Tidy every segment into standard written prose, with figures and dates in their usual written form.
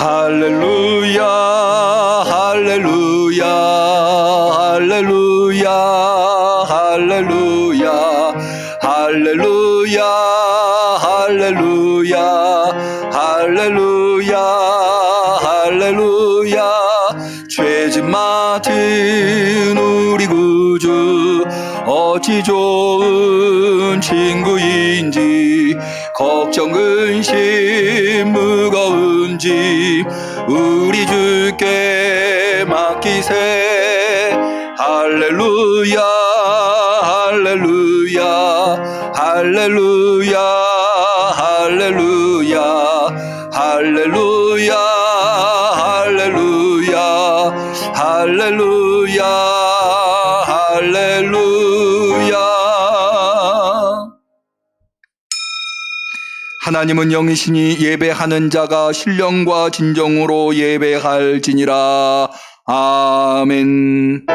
할렐루야 할렐루야 할렐루야 할렐루야 할렐루야 할렐루야 할렐루야 할렐루야 죄짐 맡은 우리 구주 어찌 좋은 친구인지 걱정 근심 무거운지 우리 주께 맡기세 할렐루야 할렐루야 할렐루야 할렐루야 할렐루야 할렐루야 할렐루야 할렐루야. 하나님은 영이시니 예배하는 자가 신령과 진정으로 예배할지니라. 아멘.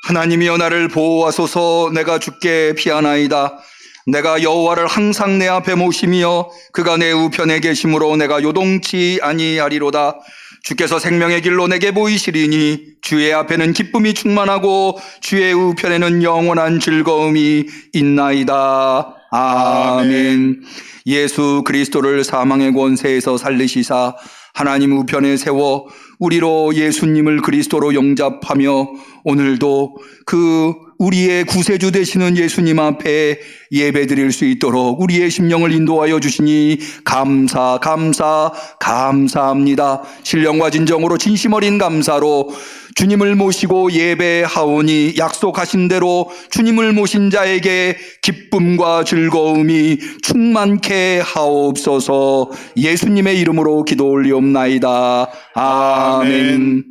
하나님이여 나를 보호하소서. 내가 주께 피하나이다. 내가 여호와를 항상 내 앞에 모심이여 그가 내 우편에 계심으로 내가 요동치 아니하리로다. 주께서 생명의 길로 내게 보이시리니 주의 앞에는 기쁨이 충만하고 주의 우편에는 영원한 즐거움이 있나이다. 아멘. 예수 그리스도를 사망의 권세에서 살리시사 하나님 우편에 세워 우리로 예수님을 그리스도로 영접하며 오늘도 그 우리의 구세주 되시는 예수님 앞에 예배드릴 수 있도록 우리의 심령을 인도하여 주시니 감사합니다. 신령과 진정으로 진심 어린 감사로 주님을 모시고 예배하오니 약속하신 대로 주님을 모신 자에게 기쁨과 즐거움이 충만케 하옵소서. 예수님의 이름으로 기도 올리옵나이다. 아멘.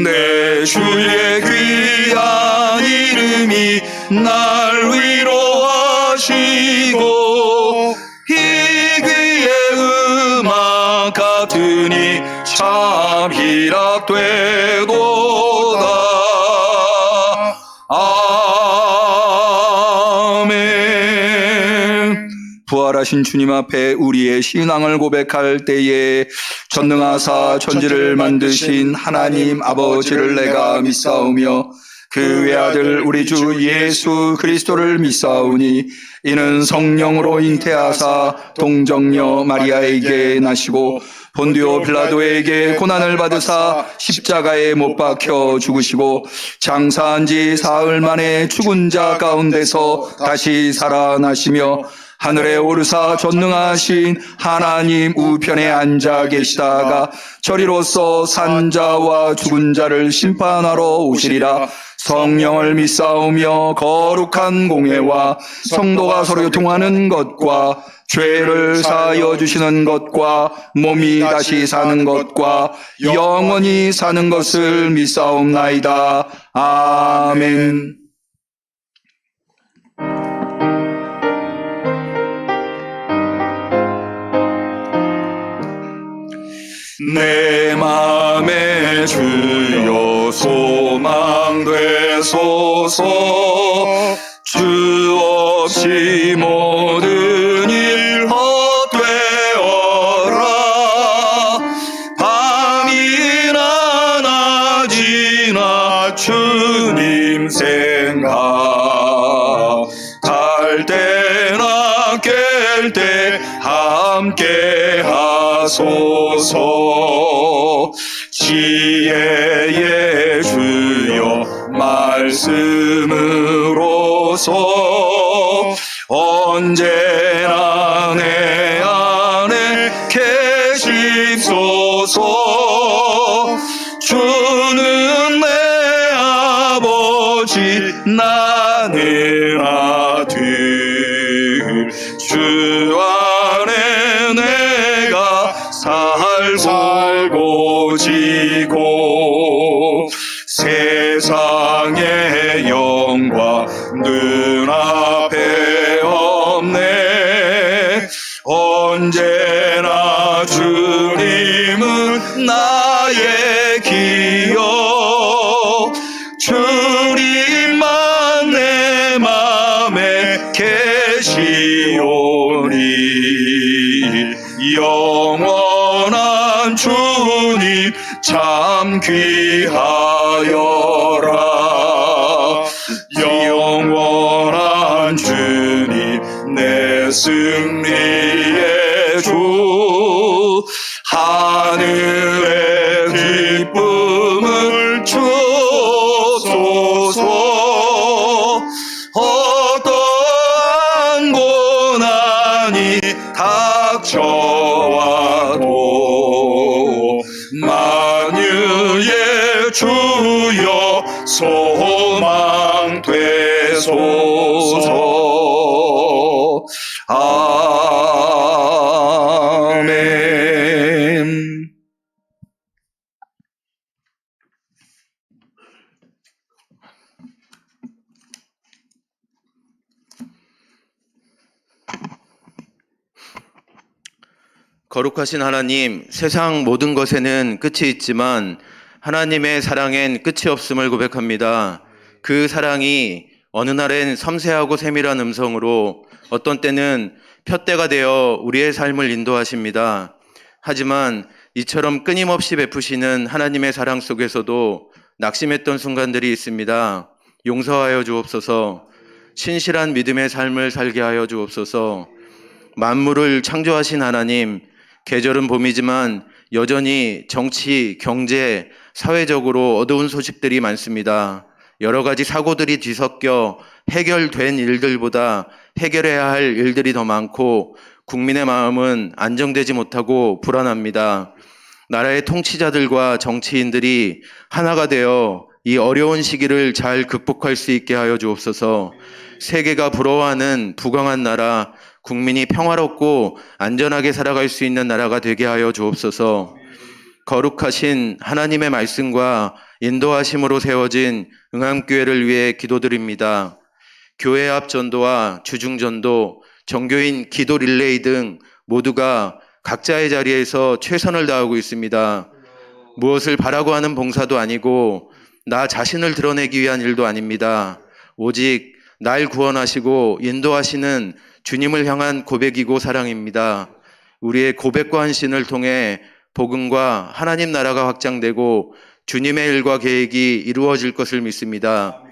내 주의 귀한 이름이 날 위로하시고 이 귀의 음악 같으니 참 희락되도다. 아멘. 부활하신 주님 앞에 우리의 신앙을 고백할 때에 전능하사 천지를 만드신 하나님 아버지를 내가 믿사오며 그 외아들 우리 주 예수 그리스도를 믿사오니 이는 성령으로 잉태하사 동정녀 마리아에게 나시고 본디오 빌라도에게 고난을 받으사 십자가에 못 박혀 죽으시고 장사한 지 사흘 만에 죽은 자 가운데서 다시 살아나시며 하늘에 오르사 전능하신 하나님 우편에 앉아 계시다가 저리로서 산 자와 죽은 자를 심판하러 오시리라. 성령을 믿사오며 거룩한 공회와 성도가 서로 교통하는 것과 죄를 사하여 주시는 것과 몸이 다시 사는 것과 영원히 사는 것을 믿사옵나이다. 아멘. 내 맘에 주여 소망되소서. 주 없이 모든 일 헛되어라. 밤이나 낮이나 주님 생각 갈 때나 깰 때 함께 하소서. 지혜의 주여 말씀으로서 언제나 내 안에 계십소서. 주는 내 아버지 나는 아들 주 계시오니 영원한 주님 참 귀하여라. 영원한 주님 내 승리의 주 하늘의 기쁨을 주소서. 어떠한 고난이 닥쳐와도 만유의 주여 소망 되소서. 아멘. 거룩하신 하나님, 세상 모든 것에는 끝이 있지만 하나님의 사랑엔 끝이 없음을 고백합니다. 그 사랑이 어느 날엔 섬세하고 세밀한 음성으로, 어떤 때는 푯대가 되어 우리의 삶을 인도하십니다. 하지만 이처럼 끊임없이 베푸시는 하나님의 사랑 속에서도 낙심했던 순간들이 있습니다. 용서하여 주옵소서. 신실한 믿음의 삶을 살게 하여 주옵소서. 만물을 창조하신 하나님, 계절은 봄이지만 여전히 정치, 경제, 사회적으로 어두운 소식들이 많습니다. 여러 가지 사고들이 뒤섞여 해결된 일들보다 해결해야 할 일들이 더 많고 국민의 마음은 안정되지 못하고 불안합니다. 나라의 통치자들과 정치인들이 하나가 되어 이 어려운 시기를 잘 극복할 수 있게 하여 주옵소서. 세계가 부러워하는 부강한 나라, 국민이 평화롭고 안전하게 살아갈 수 있는 나라가 되게 하여 주옵소서. 거룩하신 하나님의 말씀과 인도하심으로 세워진 응암교회를 위해 기도드립니다. 교회 앞 전도와 주중 전도, 정교인 기도 릴레이 등 모두가 각자의 자리에서 최선을 다하고 있습니다. 무엇을 바라고 하는 봉사도 아니고 나 자신을 드러내기 위한 일도 아닙니다. 오직 날 구원하시고 인도하시는 주님을 향한 고백이고 사랑입니다. 우리의 고백과 헌신을 통해 복음과 하나님 나라가 확장되고 주님의 일과 계획이 이루어질 것을 믿습니다.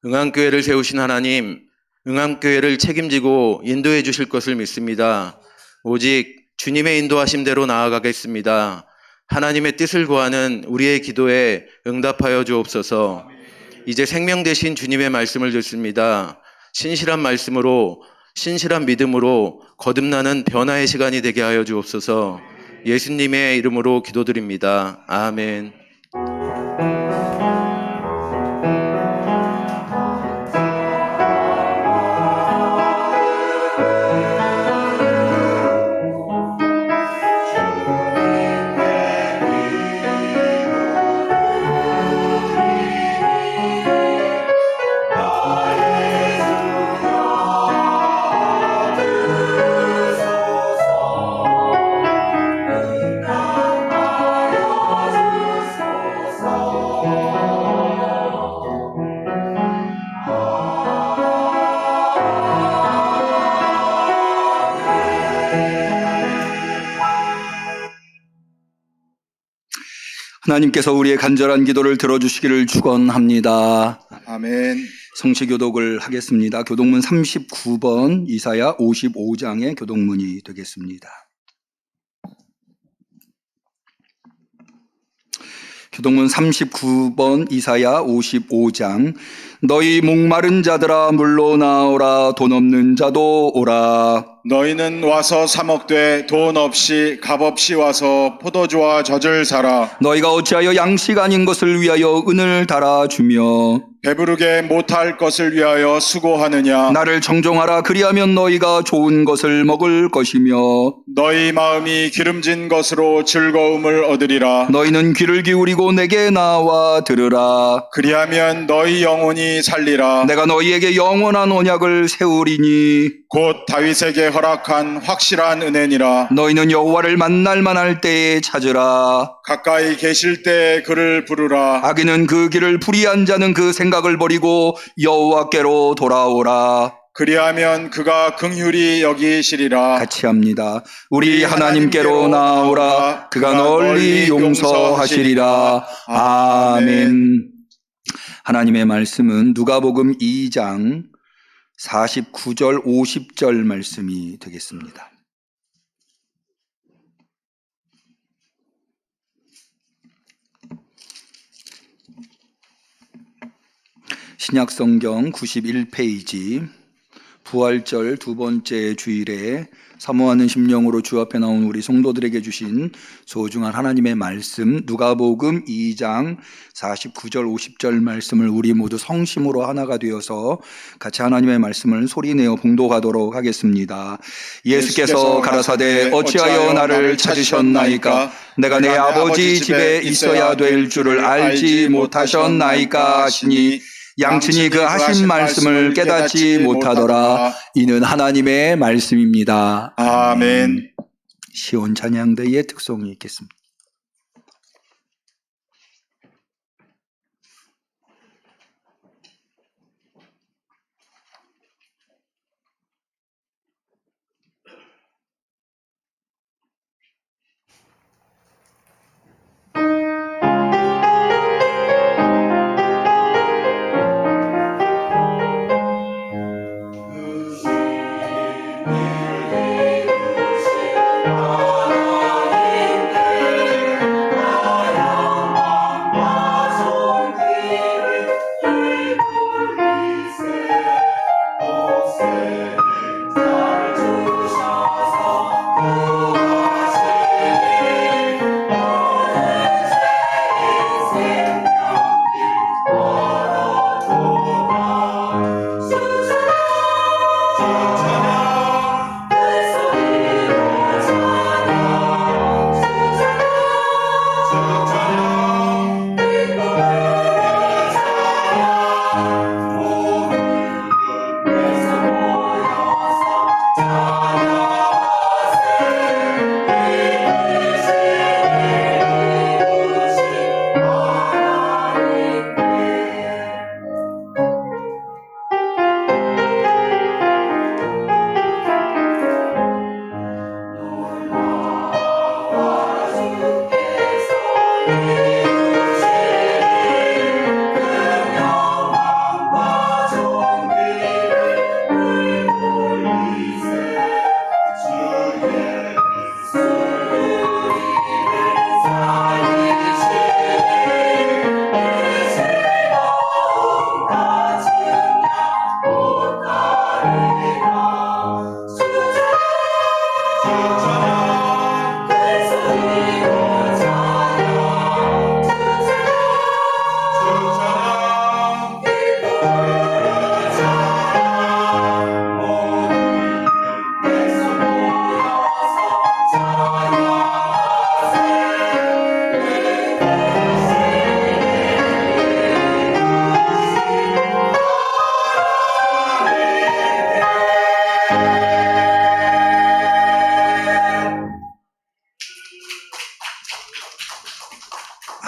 응암교회를 세우신 하나님, 응암교회를 책임지고 인도해 주실 것을 믿습니다. 오직 주님의 인도하심대로 나아가겠습니다. 하나님의 뜻을 구하는 우리의 기도에 응답하여 주옵소서. 이제 생명 되신 주님의 말씀을 듣습니다. 신실한 말씀으로, 신실한 믿음으로 거듭나는 변화의 시간이 되게 하여 주옵소서. 예수님의 이름으로 기도드립니다. 아멘. 하나님께서 우리의 간절한 기도를 들어주시기를 축원합니다. 아멘. 성취교독을 하겠습니다. 교독문 39번 이사야 55장의 교독문이 되겠습니다. 교독문 39번 이사야 55장. 너희 목마른 자들아 물로 나오라. 돈 없는 자도 오라. 너희는 와서 사 먹되 돈 없이 값 없이 와서 포도주와 젖을 사라. 너희가 어찌하여 양식 아닌 것을 위하여 은을 달아주며 배부르게 못할 것을 위하여 수고하느냐. 나를 정종하라. 그리하면 너희가 좋은 것을 먹을 것이며 너희 마음이 기름진 것으로 즐거움을 얻으리라. 너희는 귀를 기울이고 내게 나와 들으라. 그리하면 너희 영혼이 살리라. 내가 너희에게 영원한 언약을 세우리니 곧 다윗에게 허락한 확실한 은혜니라. 너희는 여호와를 만날 만할 때에 찾으라. 가까이 계실 때 그를 부르라. 악인은 그 길을 불의한 자는 그 생각을 버리고 여호와께로 돌아오라. 그리하면 그가 긍휼히 여기시리라. 같이 합니다. 우리 하나님께로 나오라. 그가 널리 용서하시리라. 아멘. 하나님의 말씀은 누가복음 2장 49절 50절 말씀이 되겠습니다. 신약성경 91페이지 부활절 두 번째 주일에 사모하는 심령으로 주 앞에 나온 우리 성도들에게 주신 소중한 하나님의 말씀 누가복음 2장 49절 50절 말씀을 우리 모두 성심으로 하나가 되어서 같이 하나님의 말씀을 소리내어 봉독하도록 하겠습니다. 예수께서 가라사대 어찌하여 나를 찾으셨나이까? 내가 내 아버지 집에 있어야 될 줄을 알지 못하셨나이까 하시니 양친이 그 하신 말씀을 깨닫지 못하더라. 이는 하나님의 말씀입니다. 아멘. 시온 찬양대의 특성이 있겠습니다.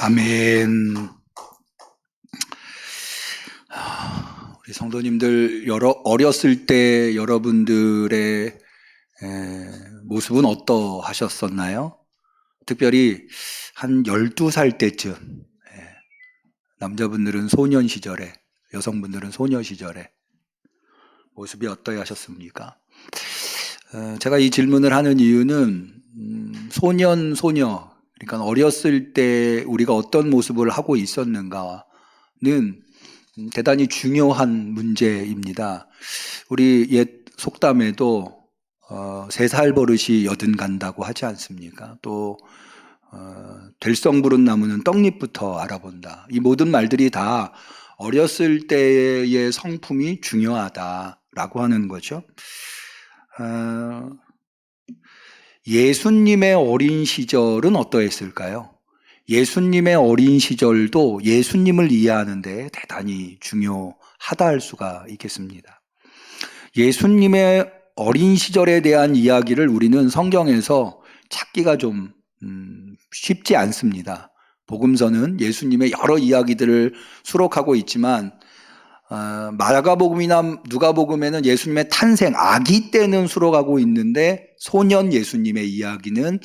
아멘. 우리 성도님들 어렸을 때 여러분들의 모습은 어떠하셨었나요? 특별히 한 12살 때쯤 남자분들은 소년 시절에 여성분들은 소녀 시절에 모습이 어떠해 하셨습니까? 제가 이 질문을 하는 이유는 소년, 소녀 그러니까 어렸을 때 우리가 어떤 모습을 하고 있었는가는 대단히 중요한 문제입니다. 우리 옛 속담에도 3살 버릇이 여든 간다고 하지 않습니까? 또 될성 부른 나무는 떡잎부터 알아본다. 이 모든 말들이 다 어렸을 때의 성품이 중요하다라고 하는 거죠. 예수님의 어린 시절은 어떠했을까요? 예수님의 어린 시절도 예수님을 이해하는 데 대단히 중요하다 할 수가 있겠습니다. 예수님의 어린 시절에 대한 이야기를 우리는 성경에서 찾기가 좀 쉽지 않습니다. 복음서는 예수님의 여러 이야기들을 수록하고 있지만 마가복음이나 누가복음에는 예수님의 탄생, 아기 때는 수록하고 있는데 소년 예수님의 이야기는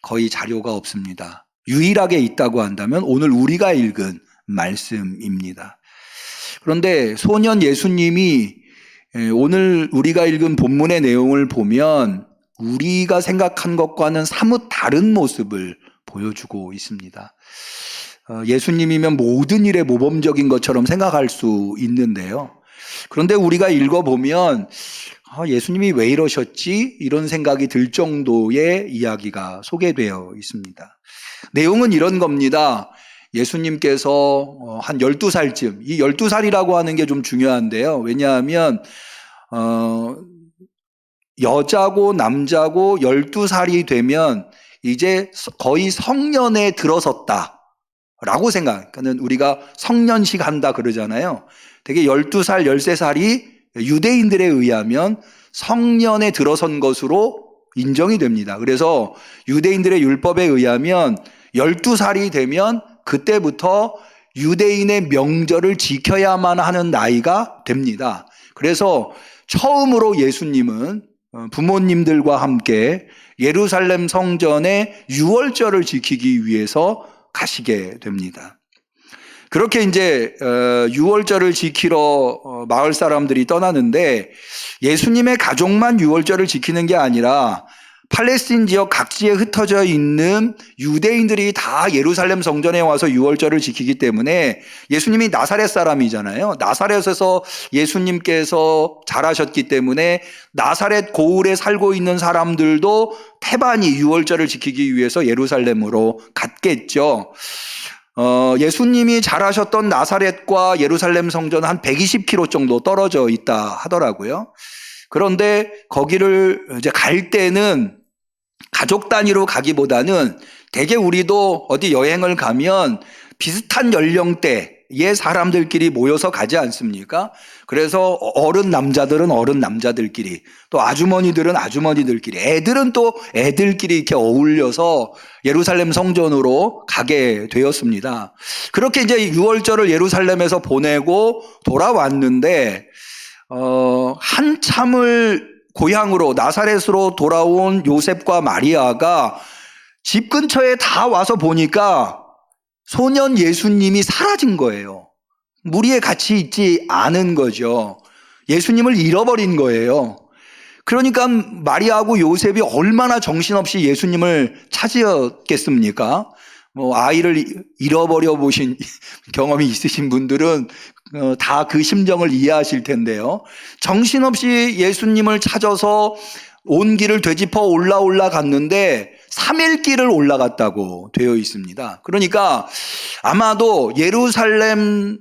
거의 자료가 없습니다. 유일하게 있다고 한다면 오늘 우리가 읽은 말씀입니다. 그런데 소년 예수님이 오늘 우리가 읽은 본문의 내용을 보면 우리가 생각한 것과는 사뭇 다른 모습을 보여주고 있습니다. 예수님이면 모든 일에 모범적인 것처럼 생각할 수 있는데요. 그런데 우리가 읽어보면 예수님이 왜 이러셨지? 이런 생각이 들 정도의 이야기가 소개되어 있습니다. 내용은 이런 겁니다. 예수님께서 한 12살쯤, 이 12살이라고 하는 게 좀 중요한데요. 왜냐하면 여자고 남자고 12살이 되면 이제 거의 성년에 들어섰다라고 그러니까 우리가 성년식 한다 그러잖아요. 되게 12살, 13살이 유대인들에 의하면 성년에 들어선 것으로 인정이 됩니다. 그래서 유대인들의 율법에 의하면 12살이 되면 그때부터 유대인의 명절을 지켜야만 하는 나이가 됩니다. 그래서 처음으로 예수님은 부모님들과 함께 예루살렘 성전의 유월절을 지키기 위해서 가시게 됩니다. 그렇게 이제 유월절을 지키러 마을 사람들이 떠나는데 예수님의 가족만 유월절을 지키는 게 아니라 팔레스틴 지역 각지에 흩어져 있는 유대인들이 다 예루살렘 성전에 와서 유월절을 지키기 때문에 예수님이 나사렛 사람이잖아요. 나사렛에서 예수님께서 자라셨기 때문에 나사렛 고을에 살고 있는 사람들도 태반이 유월절을 지키기 위해서 예루살렘으로 갔겠죠. 예수님이 자라셨던 나사렛과 예루살렘 성전은 한 120km 정도 떨어져 있다 하더라고요. 그런데 거기를 이제 갈 때는 가족 단위로 가기보다는 대개 우리도 어디 여행을 가면 비슷한 연령대의 사람들끼리 모여서 가지 않습니까? 그래서 어른 남자들은 어른 남자들끼리, 또 아주머니들은 아주머니들끼리, 애들은 또 애들끼리 이렇게 어울려서 예루살렘 성전으로 가게 되었습니다. 그렇게 이제 유월절을 예루살렘에서 보내고 돌아왔는데 한참을 고향으로 나사렛으로 돌아온 요셉과 마리아가 집 근처에 다 와서 보니까 소년 예수님이 사라진 거예요. 무리에 같이 있지 않은 거죠. 예수님을 잃어버린 거예요. 그러니까 마리아하고 요셉이 얼마나 정신없이 예수님을 찾았겠습니까? 아이를 잃어버려 보신 경험이 있으신 분들은 다 그 심정을 이해하실 텐데요. 정신없이 예수님을 찾아서 온 길을 되짚어 올라갔는데 3일 길을 올라갔다고 되어 있습니다. 그러니까 아마도 예루살렘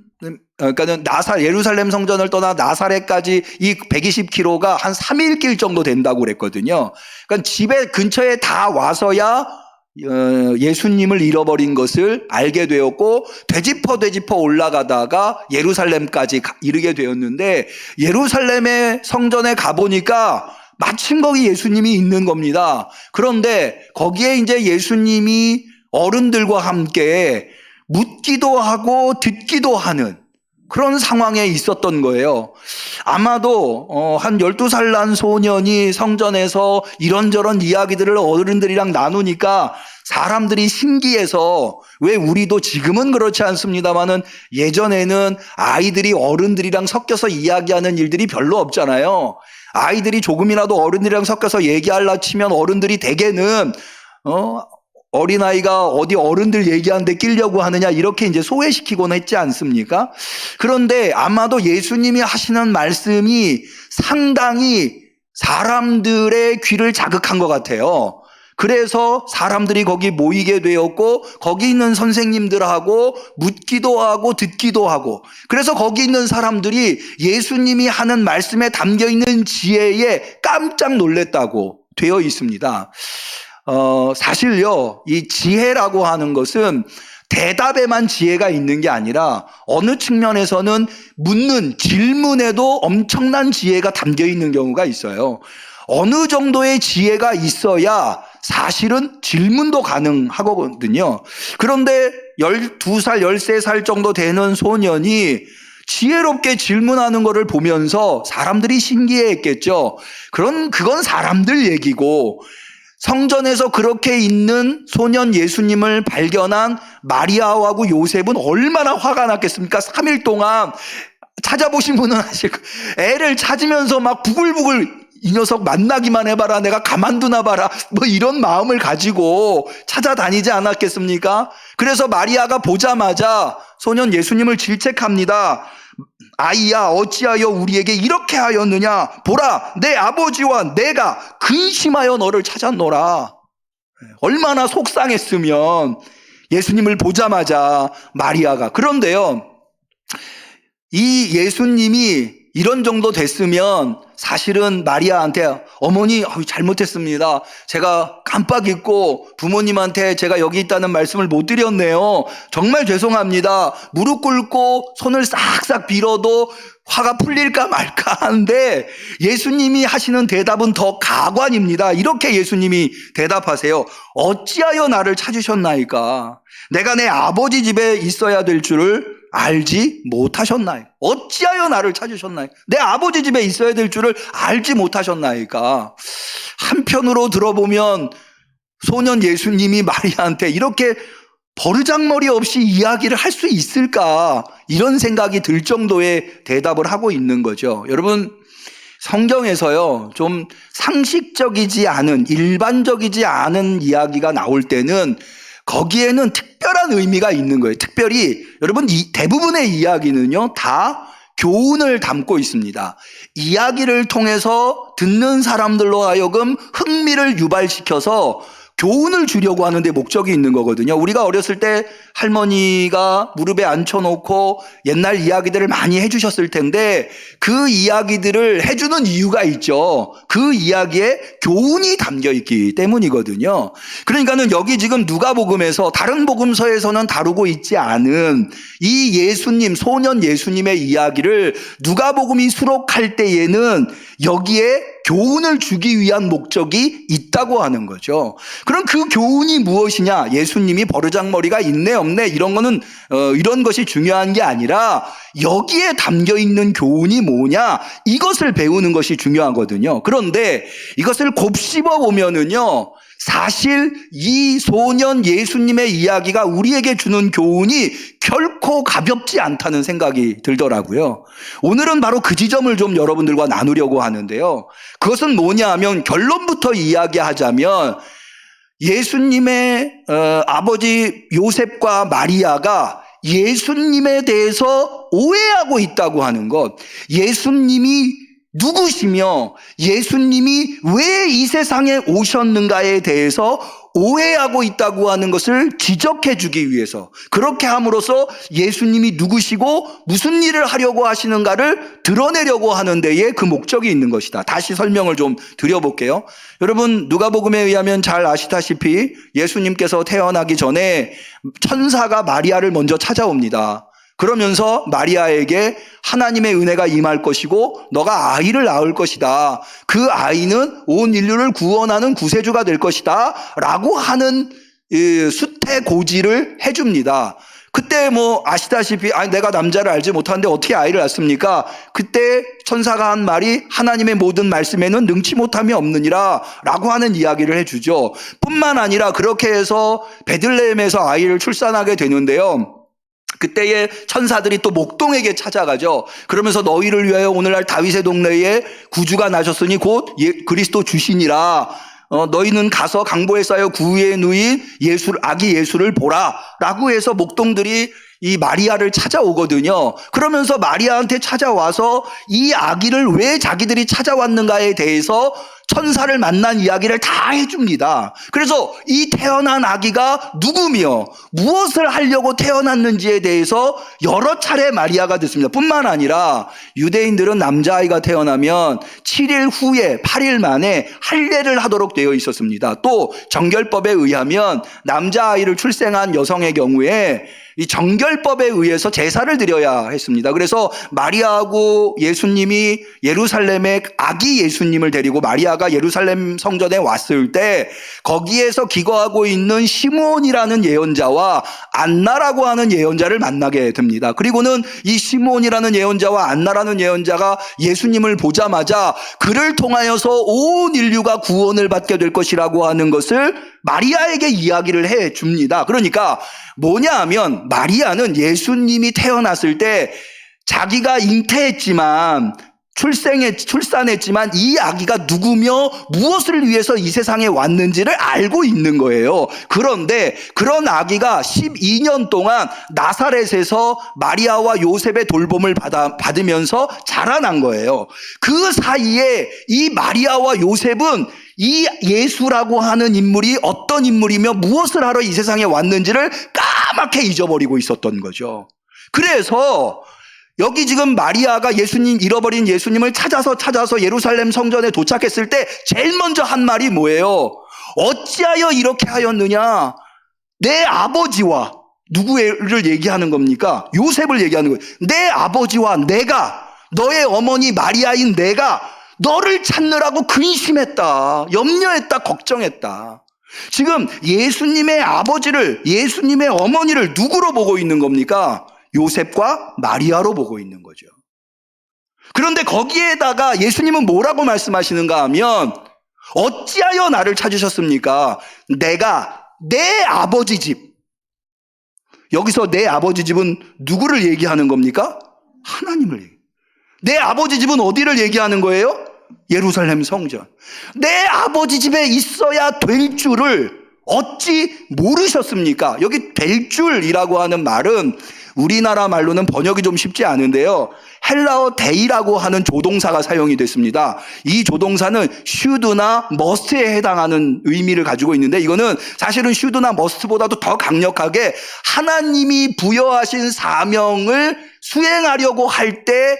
성전을 떠나 나사렛까지 이 120km가 한 3일 길 정도 된다고 그랬거든요. 그러니까 집에 근처에 다 와서야 예수님을 잃어버린 것을 알게 되었고 되짚어 올라가다가 예루살렘까지 이르게 되었는데 예루살렘의 성전에 가보니까 마침 거기 예수님이 있는 겁니다. 그런데 거기에 이제 예수님이 어른들과 함께 묻기도 하고 듣기도 하는 그런 상황에 있었던 거예요. 아마도 한 12살 난 소년이 성전에서 이런저런 이야기들을 어른들이랑 나누니까 사람들이 신기해서, 왜 우리도 지금은 그렇지 않습니다만은 예전에는 아이들이 어른들이랑 섞여서 이야기하는 일들이 별로 없잖아요. 아이들이 조금이라도 어른들이랑 섞여서 얘기하려 치면 어른들이 대개는 어린아이가 어디 어른들 얘기하는데 끼려고 하느냐 이렇게 이제 소외시키곤 했지 않습니까? 그런데 아마도 예수님이 하시는 말씀이 상당히 사람들의 귀를 자극한 것 같아요. 그래서 사람들이 거기 모이게 되었고 거기 있는 선생님들하고 묻기도 하고 듣기도 하고, 그래서 거기 있는 사람들이 예수님이 하는 말씀에 담겨있는 지혜에 깜짝 놀랐다고 되어 있습니다. 사실요, 이 지혜라고 하는 것은 대답에만 지혜가 있는 게 아니라 어느 측면에서는 묻는 질문에도 엄청난 지혜가 담겨 있는 경우가 있어요. 어느 정도의 지혜가 있어야 사실은 질문도 가능하거든요. 그런데 12살, 13살 정도 되는 소년이 지혜롭게 질문하는 것을 보면서 사람들이 신기해했겠죠. 그건 사람들 얘기고, 성전에서 그렇게 있는 소년 예수님을 발견한 마리아하고 요셉은 얼마나 화가 났겠습니까? 3일 동안 찾아보신 분은 아실 거예요. 애를 찾으면서 막 부글부글 이 녀석 만나기만 해봐라, 내가 가만두나 봐라, 뭐 이런 마음을 가지고 찾아다니지 않았겠습니까? 그래서 마리아가 보자마자 소년 예수님을 질책합니다. 아이야, 어찌하여 우리에게 이렇게 하였느냐? 보라, 내 아버지와 내가 근심하여 너를 찾았노라. 얼마나 속상했으면 예수님을 보자마자 마리아가. 그런데요, 이 예수님이 이런 정도 됐으면 사실은 마리아한테 어머니 잘못했습니다. 제가 깜빡 잊고 부모님한테 제가 여기 있다는 말씀을 못 드렸네요. 정말 죄송합니다. 무릎 꿇고 손을 싹싹 빌어도 화가 풀릴까 말까 하는데 예수님이 하시는 대답은 더 가관입니다. 이렇게 예수님이 대답하세요. 어찌하여 나를 찾으셨나이까? 내가 내 아버지 집에 있어야 될 줄을 알지 못하셨나요? 어찌하여 나를 찾으셨나요? 내 아버지 집에 있어야 될 줄을 알지 못하셨나이까? 한편으로 들어보면 소년 예수님이 마리아한테 이렇게 버르장머리 없이 이야기를 할 수 있을까? 이런 생각이 들 정도의 대답을 하고 있는 거죠. 여러분, 성경에서요, 좀 상식적이지 않은, 일반적이지 않은 이야기가 나올 때는 거기에는 특별한 의미가 있는 거예요. 특별히 여러분, 대부분의 이야기는요 다 교훈을 담고 있습니다. 이야기를 통해서 듣는 사람들로 하여금 흥미를 유발시켜서 교훈을 주려고 하는데 목적이 있는 거거든요. 우리가 어렸을 때 할머니가 무릎에 앉혀놓고 옛날 이야기들을 많이 해주셨을 텐데 그 이야기들을 해주는 이유가 있죠. 그 이야기에 교훈이 담겨 있기 때문이거든요. 그러니까는 여기 지금 누가복음에서 다른 복음서에서는 다루고 있지 않은 이 예수님, 소년 예수님의 이야기를 누가복음이 수록할 때에는 여기에 교훈을 주기 위한 목적이 있다고 하는 거죠. 그럼 그 교훈이 무엇이냐? 예수님이 버르장머리가 있네 없네 이런 거는 이런 것이 중요한 게 아니라 여기에 담겨 있는 교훈이 뭐냐? 이것을 배우는 것이 중요하거든요. 그런데 이것을 곱씹어 보면은요, 사실 이 소년 예수님의 이야기가 우리에게 주는 교훈이 결코 가볍지 않다는 생각이 들더라고요. 오늘은 바로 그 지점을 좀 여러분들과 나누려고 하는데요. 그것은 뭐냐 하면 결론부터 이야기하자면 예수님의 아버지 요셉과 마리아가 예수님에 대해서 오해하고 있다고 하는 것, 예수님이 누구시며 예수님이 왜 이 세상에 오셨는가에 대해서 오해하고 있다고 하는 것을 지적해 주기 위해서, 그렇게 함으로써 예수님이 누구시고 무슨 일을 하려고 하시는가를 드러내려고 하는 데에 그 목적이 있는 것이다. 다시 설명을 좀 드려볼게요. 여러분, 누가복음에 의하면 잘 아시다시피 예수님께서 태어나기 전에 천사가 마리아를 먼저 찾아옵니다. 그러면서 마리아에게 하나님의 은혜가 임할 것이고 너가 아이를 낳을 것이다. 그 아이는 온 인류를 구원하는 구세주가 될 것이다 라고 하는 수태고지를 해줍니다. 그때 뭐 아시다시피 내가 남자를 알지 못하는데 어떻게 아이를 낳습니까? 그때 천사가 한 말이 하나님의 모든 말씀에는 능치 못함이 없느니라 라고 하는 이야기를 해주죠. 뿐만 아니라 그렇게 해서 베들레헴에서 아이를 출산하게 되는데요, 그때의 천사들이 또 목동에게 찾아가죠. 그러면서 너희를 위하여 오늘날 다윗의 동네에 구주가 나셨으니 곧 그리스도 주시니라. 너희는 가서 강보에 쌓여 구유에 누인 아기 예수를 보라 라고 해서 목동들이 이 마리아를 찾아오거든요. 그러면서 마리아한테 찾아와서 이 아기를 왜 자기들이 찾아왔는가에 대해서 천사를 만난 이야기를 다 해줍니다. 그래서 이 태어난 아기가 누구며 무엇을 하려고 태어났는지에 대해서 여러 차례 마리아가 듣습니다. 뿐만 아니라 유대인들은 남자아이가 태어나면 7일 후에 8일 만에 할례를 하도록 되어 있었습니다. 또 정결법에 의하면 남자아이를 출생한 여성의 경우에 이 정결법에 의해서 제사를 드려야 했습니다. 그래서 마리아하고 예수님이 예루살렘에 아기 예수님을 데리고 마리아가 예루살렘 성전에 왔을 때 거기에서 기거하고 있는 시므온이라는 예언자와 안나라고 하는 예언자를 만나게 됩니다. 그리고는 이 시므온이라는 예언자와 안나라는 예언자가 예수님을 보자마자 그를 통하여서 온 인류가 구원을 받게 될 것이라고 하는 것을 마리아에게 이야기를 해 줍니다. 그러니까 뭐냐 하면 마리아는 예수님이 태어났을 때 자기가 잉태했지만 출산했지만 이 아기가 누구며 무엇을 위해서 이 세상에 왔는지를 알고 있는 거예요. 그런데 그런 아기가 12년 동안 나사렛에서 마리아와 요셉의 돌봄을 받으면서 자라난 거예요. 그 사이에 이 마리아와 요셉은 이 예수라고 하는 인물이 어떤 인물이며 무엇을 하러 이 세상에 왔는지를 까맣게 잊어버리고 있었던 거죠. 그래서 여기 지금 마리아가 잃어버린 예수님을 찾아서 예루살렘 성전에 도착했을 때 제일 먼저 한 말이 뭐예요? 어찌하여 이렇게 하였느냐? 내 아버지와 누구를 얘기하는 겁니까? 요셉을 얘기하는 거예요. 내 아버지와 내가, 너의 어머니 마리아인 내가 너를 찾느라고 근심했다, 염려했다, 걱정했다. 지금 예수님의 아버지를, 예수님의 어머니를 누구로 보고 있는 겁니까? 요셉과 마리아로 보고 있는 거죠. 그런데 거기에다가 예수님은 뭐라고 말씀하시는가 하면 어찌하여 나를 찾으셨습니까? 내가 내 아버지 집. 여기서 내 아버지 집은 누구를 얘기하는 겁니까? 하나님을 얘기해요. 내 아버지 집은 어디를 얘기하는 거예요? 예루살렘 성전. 내 아버지 집에 있어야 될 줄을 어찌 모르셨습니까? 여기 될 줄이라고 하는 말은 우리나라 말로는 번역이 좀 쉽지 않은데요. 헬라어 데이라고 하는 조동사가 사용이 됐습니다. 이 조동사는 should나 must에 해당하는 의미를 가지고 있는데 이거는 사실은 should나 must보다도 더 강력하게 하나님이 부여하신 사명을 수행하려고 할 때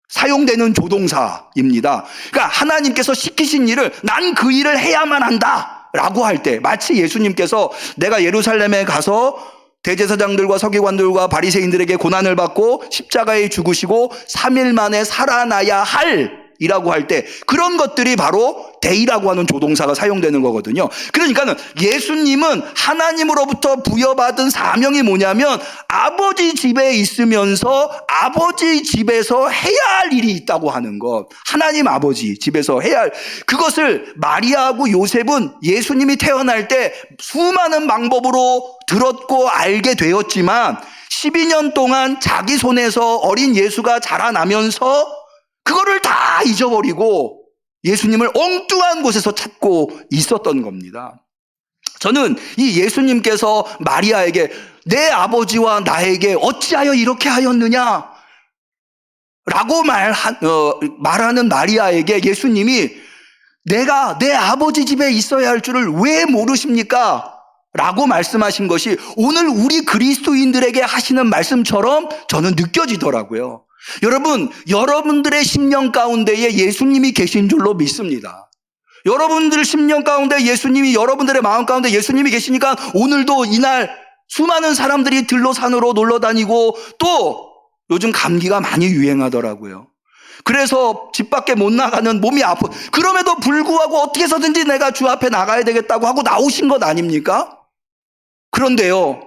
사용되는 조동사입니다. 그러니까 하나님께서 시키신 일을 난 그 일을 해야만 한다 라고 할 때 마치 예수님께서 내가 예루살렘에 가서 대제사장들과 서기관들과 바리새인들에게 고난을 받고 십자가에 죽으시고 3일 만에 살아나야 할 이라고 할 때 그런 것들이 바로 데이라고 하는 조동사가 사용되는 거거든요. 그러니까는 예수님은 하나님으로부터 부여받은 사명이 뭐냐면 아버지 집에 있으면서 아버지 집에서 해야 할 일이 있다고 하는 것. 하나님 아버지 집에서 해야 할 그것을 마리아하고 요셉은 예수님이 태어날 때 수많은 방법으로 들었고 알게 되었지만 12년 동안 자기 손에서 어린 예수가 자라나면서 그거를 다 잊어버리고 예수님을 엉뚱한 곳에서 찾고 있었던 겁니다. 저는 이 예수님께서 마리아에게 내 아버지와 나에게 어찌하여 이렇게 하였느냐 라고 말하는 마리아에게 예수님이 내가 내 아버지 집에 있어야 할 줄을 왜 모르십니까? 라고 말씀하신 것이 오늘 우리 그리스도인들에게 하시는 말씀처럼 저는 느껴지더라고요. 여러분, 여러분들의 심령 가운데에 예수님이 계신 줄로 믿습니다. 여러분들 심령 가운데 예수님이, 여러분들의 마음 가운데 예수님이 계시니까 오늘도 이날 수많은 사람들이 들로 산으로 놀러 다니고 또 요즘 감기가 많이 유행하더라고요. 그래서 집 밖에 못 나가는 몸이 아프. 그럼에도 불구하고 어떻게 해서든지 내가 주 앞에 나가야 되겠다고 하고 나오신 것 아닙니까? 그런데요,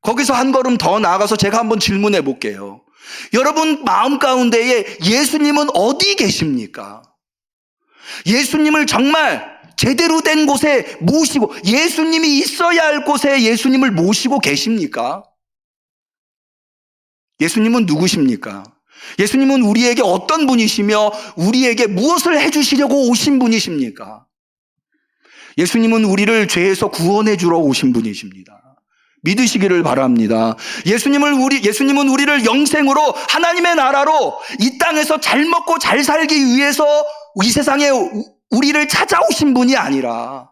거기서 한 걸음 더 나아가서 제가 한번 질문해 볼게요. 여러분 마음 가운데에 예수님은 어디 계십니까? 예수님을 정말 제대로 된 곳에 모시고 예수님이 있어야 할 곳에 예수님을 모시고 계십니까? 예수님은 누구십니까? 예수님은 우리에게 어떤 분이시며 우리에게 무엇을 해주시려고 오신 분이십니까? 예수님은 우리를 죄에서 구원해 주러 오신 분이십니다. 믿으시기를 바랍니다. 예수님은 우리를 영생으로 하나님의 나라로 이 땅에서 잘 먹고 잘 살기 위해서 이 세상에 우리를 찾아오신 분이 아니라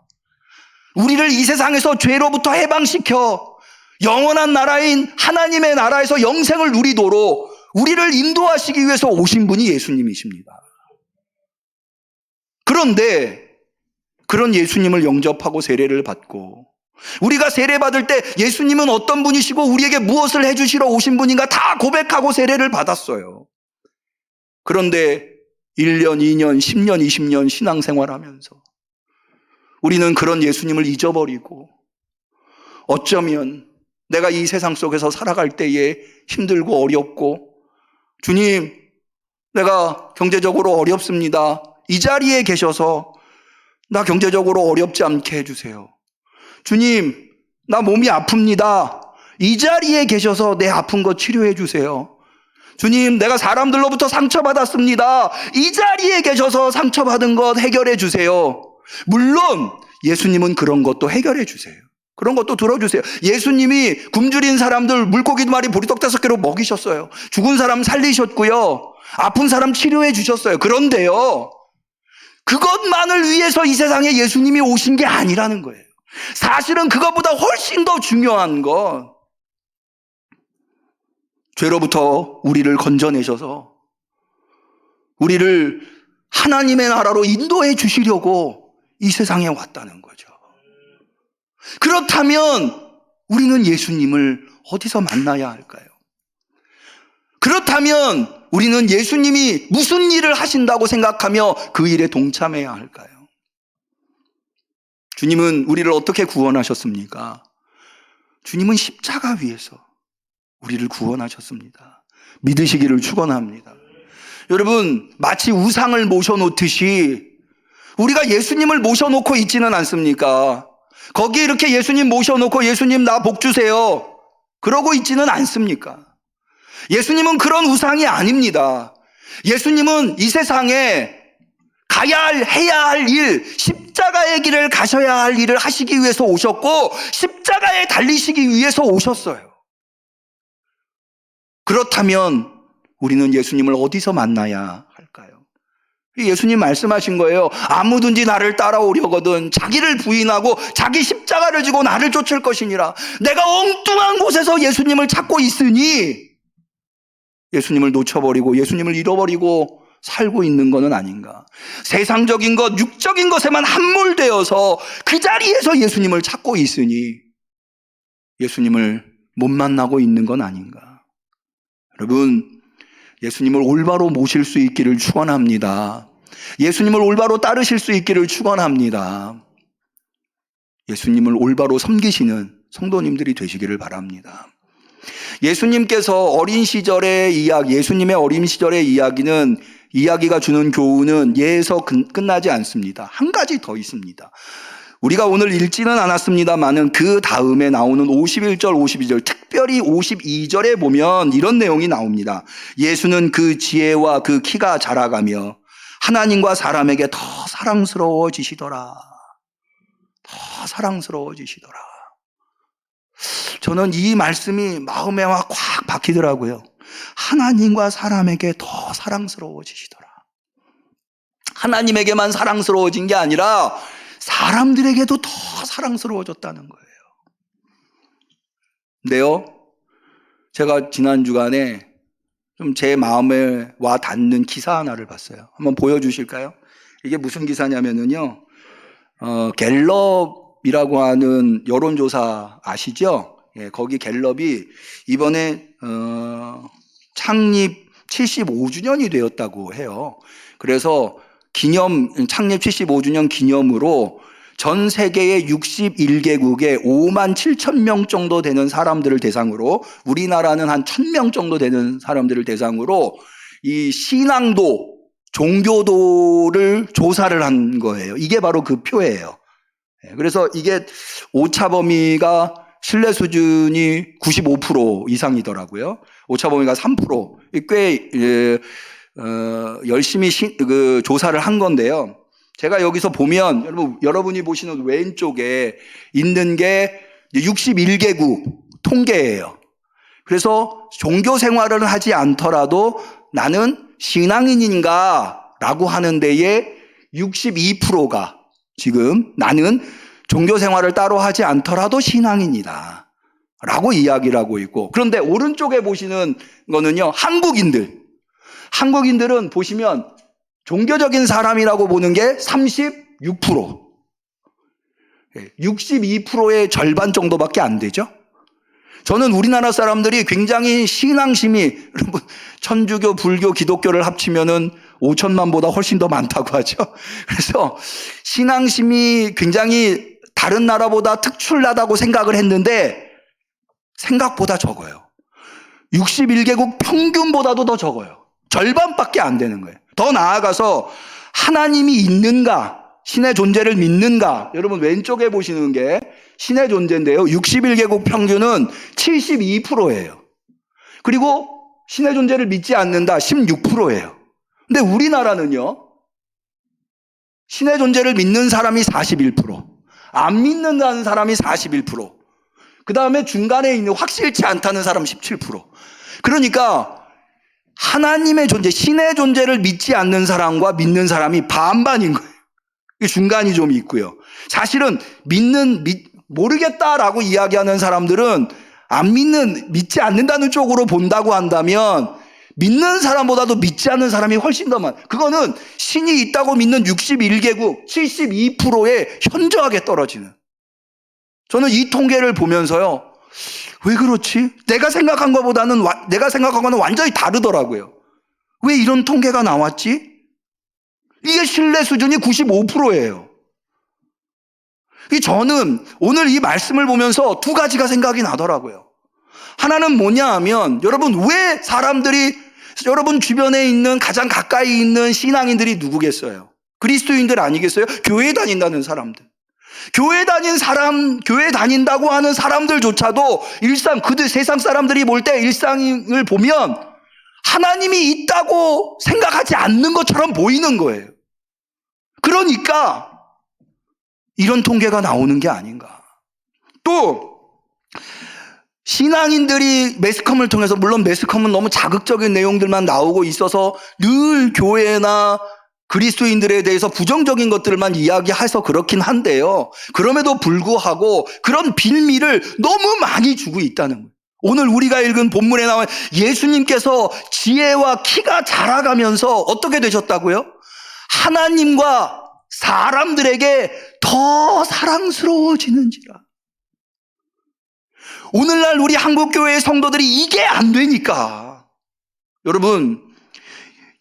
우리를 이 세상에서 죄로부터 해방시켜 영원한 나라인 하나님의 나라에서 영생을 누리도록 우리를 인도하시기 위해서 오신 분이 예수님이십니다. 그런데 그런 예수님을 영접하고 세례를 받고 우리가 세례받을 때 예수님은 어떤 분이시고 우리에게 무엇을 해주시러 오신 분인가 다 고백하고 세례를 받았어요. 그런데 1년, 2년, 10년, 20년 신앙생활하면서 우리는 그런 예수님을 잊어버리고 어쩌면 내가 이 세상 속에서 살아갈 때에 힘들고 어렵고 주님, 내가 경제적으로 어렵습니다. 이 자리에 계셔서 나 경제적으로 어렵지 않게 해주세요. 주님, 나 몸이 아픕니다. 이 자리에 계셔서 내 아픈 거 치료해 주세요. 주님, 내가 사람들로부터 상처받았습니다. 이 자리에 계셔서 상처받은 것 해결해 주세요. 물론 예수님은 그런 것도 해결해 주세요. 그런 것도 들어주세요. 예수님이 굶주린 사람들 물고기 2마리 보리떡 5개로 먹이셨어요. 죽은 사람 살리셨고요. 아픈 사람 치료해 주셨어요. 그런데요, 그것만을 위해서 이 세상에 예수님이 오신 게 아니라는 거예요. 사실은 그것보다 훨씬 더 중요한 건 죄로부터 우리를 건져내셔서 우리를 하나님의 나라로 인도해 주시려고 이 세상에 왔다는 거죠. 그렇다면 우리는 예수님을 어디서 만나야 할까요? 그렇다면 우리는 예수님이 무슨 일을 하신다고 생각하며 그 일에 동참해야 할까요? 주님은 우리를 어떻게 구원하셨습니까? 주님은 십자가 위에서 우리를 구원하셨습니다. 믿으시기를 축원합니다. 여러분, 마치 우상을 모셔놓듯이 우리가 예수님을 모셔놓고 있지는 않습니까? 거기에 이렇게 예수님 모셔놓고 예수님 나 복 주세요 그러고 있지는 않습니까? 예수님은 그런 우상이 아닙니다. 예수님은 이 세상에 해야 할 일, 십자가의 길을 가셔야 할 일을 하시기 위해서 오셨고 십자가에 달리시기 위해서 오셨어요. 그렇다면 우리는 예수님을 어디서 만나야 할까요? 예수님 말씀하신 거예요. 아무든지 나를 따라오려거든 자기를 부인하고 자기 십자가를 지고 나를 쫓을 것이니라. 내가 엉뚱한 곳에서 예수님을 찾고 있으니 예수님을 놓쳐버리고 예수님을 잃어버리고 살고 있는 것은 아닌가. 세상적인 것, 육적인 것에만 함몰되어서 그 자리에서 예수님을 찾고 있으니 예수님을 못 만나고 있는 건 아닌가. 여러분, 예수님을 올바로 모실 수 있기를 축원합니다. 예수님을 올바로 따르실 수 있기를 축원합니다. 예수님을 올바로 섬기시는 성도님들이 되시기를 바랍니다. 예수님께서 어린 시절의 이야기, 예수님의 어린 시절의 이야기는 이야기가 주는 교훈은 예에서 끝나지 않습니다. 한 가지 더 있습니다. 우리가 오늘 읽지는 않았습니다만은 그 다음에 나오는 51절, 52절, 특별히 52절에 보면 이런 내용이 나옵니다. 예수는 그 지혜와 그 키가 자라가며 하나님과 사람에게 더 사랑스러워지시더라. 더 사랑스러워지시더라. 저는 이 말씀이 마음에 확 박히더라고요. 하나님과 사람에게 더 사랑스러워지시더라. 하나님에게만 사랑스러워진 게 아니라 사람들에게도 더 사랑스러워졌다는 거예요. 근데요, 제가 지난 주간에 좀 제 마음에 와 닿는 기사 하나를 봤어요. 한번 보여주실까요? 이게 무슨 기사냐면요, 갤럽이라고 하는 여론조사 아시죠? 예, 거기 갤럽이 이번에 창립 75주년이 되었다고 해요. 그래서 창립 75주년 기념으로 전 세계의 61개국에 5만 7천 명 정도 되는 사람들을 대상으로, 우리나라는 한 1,000명 정도 되는 사람들을 대상으로 이 신앙도, 종교도를 조사를 한 거예요. 이게 바로 그 표예요. 그래서 이게 오차 범위가 신뢰 수준이 95% 이상이더라고요. 오차 범위가 3%. 꽤 열심히 조사를 한 건데요. 제가 여기서 보면 여러분이 보시는 왼쪽에 있는 게 61개국 통계예요. 그래서 종교 생활을 하지 않더라도 나는 신앙인인가 라고 하는 데에 62%가 지금 나는 종교 생활을 따로 하지 않더라도 신앙인이다 라고 이야기를 하고 있고, 그런데 오른쪽에 보시는 거는요, 한국인들은 보시면 종교적인 사람이라고 보는 게 36%, 62%의 절반 정도밖에 안 되죠. 저는 우리나라 사람들이 굉장히 신앙심이, 여러분, 천주교, 불교, 기독교를 합치면은 5천만보다 훨씬 더 많다고 하죠. 그래서 신앙심이 굉장히 다른 나라보다 특출나다고 생각을 했는데 생각보다 적어요. 61개국 평균보다도 더 적어요. 절반밖에 안 되는 거예요. 더 나아가서 하나님이 있는가, 신의 존재를 믿는가, 여러분 왼쪽에 보시는 게 신의 존재인데요. 61개국 평균은 72%예요. 그리고 신의 존재를 믿지 않는다 16%예요. 근데 우리나라는요, 신의 존재를 믿는 사람이 41%, 안 믿는다는 사람이 41%, 그 다음에 중간에 있는 확실치 않다는 사람 17%. 그러니까 하나님의 존재, 신의 존재를 믿지 않는 사람과 믿는 사람이 반반인 거예요. 중간이 좀 있고요. 사실은 모르겠다라고 이야기하는 사람들은 믿지 않는다는 쪽으로 본다고 한다면 믿는 사람보다도 믿지 않는 사람이 훨씬 더 많아요. 그거는 신이 있다고 믿는 61개국 72%에 현저하게 떨어지는. 저는 이 통계를 보면서요, 왜 그렇지? 내가 생각한 거는 완전히 다르더라고요. 왜 이런 통계가 나왔지? 이게 신뢰 수준이 95%예요. 저는 오늘 이 말씀을 보면서 두 가지가 생각이 나더라고요. 하나는 뭐냐 하면, 여러분, 왜 여러분 주변에 있는 가장 가까이 있는 신앙인들이 누구겠어요? 그리스도인들 아니겠어요? 교회 다닌다는 사람들. 교회 다닌다고 하는 사람들조차도 세상 사람들이 볼 때 일상을 보면 하나님이 있다고 생각하지 않는 것처럼 보이는 거예요. 그러니까 이런 통계가 나오는 게 아닌가. 또 신앙인들이 매스컴을 통해서, 물론 매스컴은 너무 자극적인 내용들만 나오고 있어서 늘 교회나 그리스도인들에 대해서 부정적인 것들만 이야기해서 그렇긴 한데요, 그럼에도 불구하고 그런 빌미를 너무 많이 주고 있다는 거예요. 오늘 우리가 읽은 본문에 나온 예수님께서 지혜와 키가 자라가면서 어떻게 되셨다고요? 하나님과 사람들에게 더 사랑스러워지는지라. 오늘날 우리 한국교회의 성도들이 이게 안 되니까, 여러분,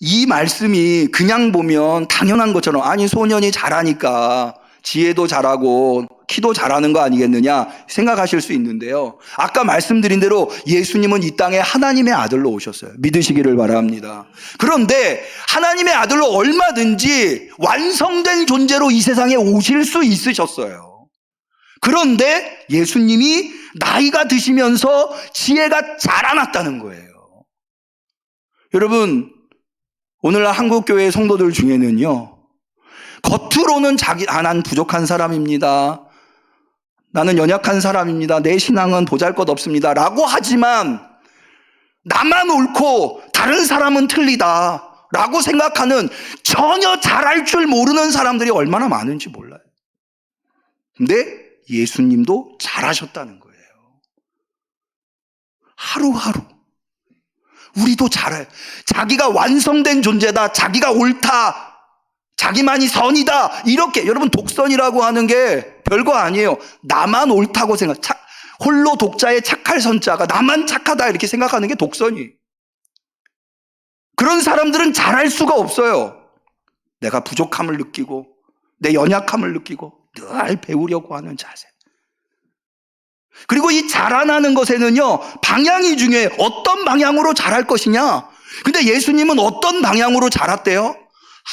이 말씀이 그냥 보면 당연한 것처럼, 아니 소년이 잘하니까 지혜도 잘하고 키도 잘하는 거 아니겠느냐 생각하실 수 있는데요, 아까 말씀드린 대로 예수님은 이 땅에 하나님의 아들로 오셨어요. 믿으시기를 바랍니다. 그런데 하나님의 아들로 얼마든지 완성된 존재로 이 세상에 오실 수 있으셨어요. 그런데 예수님이 나이가 드시면서 지혜가 자라났다는 거예요. 여러분, 오늘날 한국교회 성도들 중에는요, 겉으로는 난 부족한 사람입니다, 나는 연약한 사람입니다, 내 신앙은 보잘것없습니다 라고 하지만 나만 옳고 다른 사람은 틀리다 라고 생각하는, 전혀 잘할 줄 모르는 사람들이 얼마나 많은지 몰라요. 근데 예수님도 잘하셨다는 거예요. 하루하루 우리도 잘해요. 자기가 완성된 존재다, 자기가 옳다, 자기만이 선이다, 이렇게. 여러분, 독선이라고 하는 게 별거 아니에요. 나만 옳다고 홀로 독자의 착할 선자가 나만 착하다 이렇게 생각하는 게 독선이. 그런 사람들은 잘할 수가 없어요. 내가 부족함을 느끼고 내 연약함을 느끼고 늘 배우려고 하는 자세. 그리고 이 자라나는 것에는요, 방향이 중요해요. 어떤 방향으로 자랄 것이냐. 근데 예수님은 어떤 방향으로 자랐대요?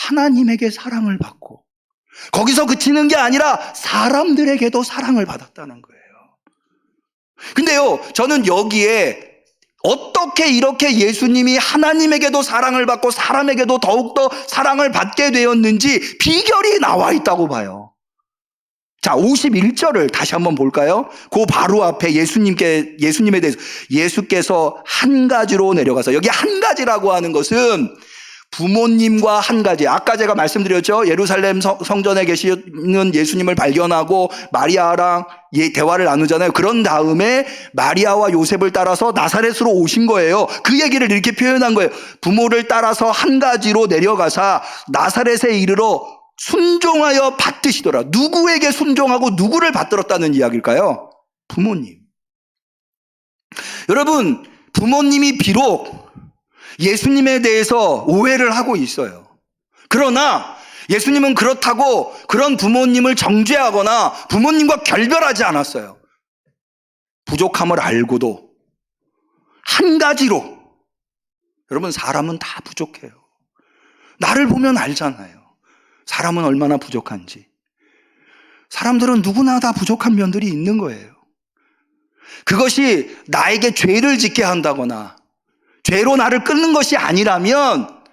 하나님에게 사랑을 받고, 거기서 그치는 게 아니라 사람들에게도 사랑을 받았다는 거예요. 근데요, 저는 여기에 어떻게 이렇게 예수님이 하나님에게도 사랑을 받고 사람에게도 더욱더 사랑을 받게 되었는지 비결이 나와 있다고 봐요. 자, 51절을 다시 한번 볼까요? 그 바로 앞에 예수님에 대해서, 예수께서 한 가지로 내려가서, 여기 한 가지라고 하는 것은 부모님과 한 가지, 아까 제가 말씀드렸죠. 예루살렘 성전에 계시는 예수님을 발견하고 마리아랑 대화를 나누잖아요. 그런 다음에 마리아와 요셉을 따라서 나사렛으로 오신 거예요. 그 얘기를 이렇게 표현한 거예요. 부모를 따라서 한 가지로 내려가사 나사렛에 이르러 순종하여 받드시더라. 누구에게 순종하고 누구를 받들었다는 이야기일까요? 부모님. 여러분, 부모님이 비록 예수님에 대해서 오해를 하고 있어요. 그러나 예수님은 그렇다고 그런 부모님을 정죄하거나 부모님과 결별하지 않았어요. 부족함을 알고도 한 가지로, 여러분, 사람은 다 부족해요. 나를 보면 알잖아요. 사람은 얼마나 부족한지. 사람들은 누구나 다 부족한 면들이 있는 거예요. 그것이 나에게 죄를 짓게 한다거나 죄로 나를 끊는 것이 아니라면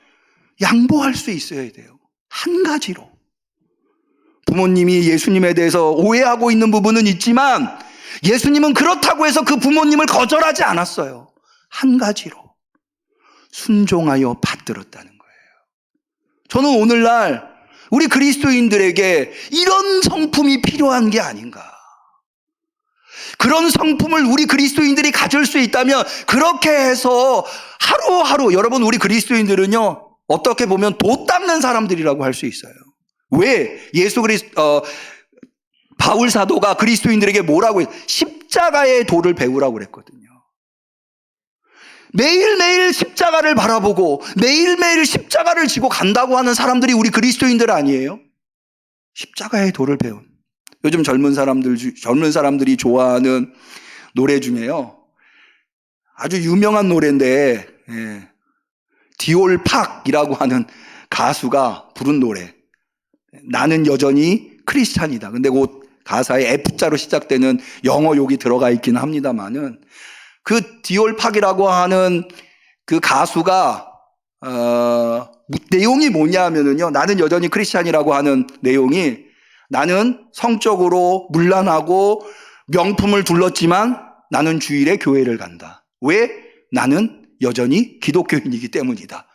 양보할 수 있어야 돼요. 한 가지로. 부모님이 예수님에 대해서 오해하고 있는 부분은 있지만 예수님은 그렇다고 해서 그 부모님을 거절하지 않았어요. 한 가지로 순종하여 받들었다는 거예요. 저는 오늘날 우리 그리스도인들에게 이런 성품이 필요한 게 아닌가. 그런 성품을 우리 그리스도인들이 가질 수 있다면 그렇게 해서 하루하루, 여러분, 우리 그리스도인들은요, 어떻게 보면 도 닦는 사람들이라고 할 수 있어요. 왜? 바울 사도가 그리스도인들에게 뭐라고 했어요? 십자가의 도를 배우라고 그랬거든요. 매일매일 십자가를 바라보고 매일매일 십자가를 지고 간다고 하는 사람들이 우리 그리스도인들 아니에요? 십자가의 도를 배운. 요즘 젊은 사람들이 좋아하는 노래 중에요, 아주 유명한 노래인데, 디올팍이라고 하는 가수가 부른 노래. 나는 여전히 크리스찬이다. 근데 그 가사에 F자로 시작되는 영어 욕이 들어가 있긴 합니다만은, 그 디올팍이라고 하는 그 가수가 내용이 뭐냐 하면은요, 나는 여전히 크리스찬이라고 하는 내용이, 나는 성적으로 문란하고 명품을 둘렀지만 나는 주일에 교회를 간다. 왜? 나는 여전히 기독교인이기 때문이다.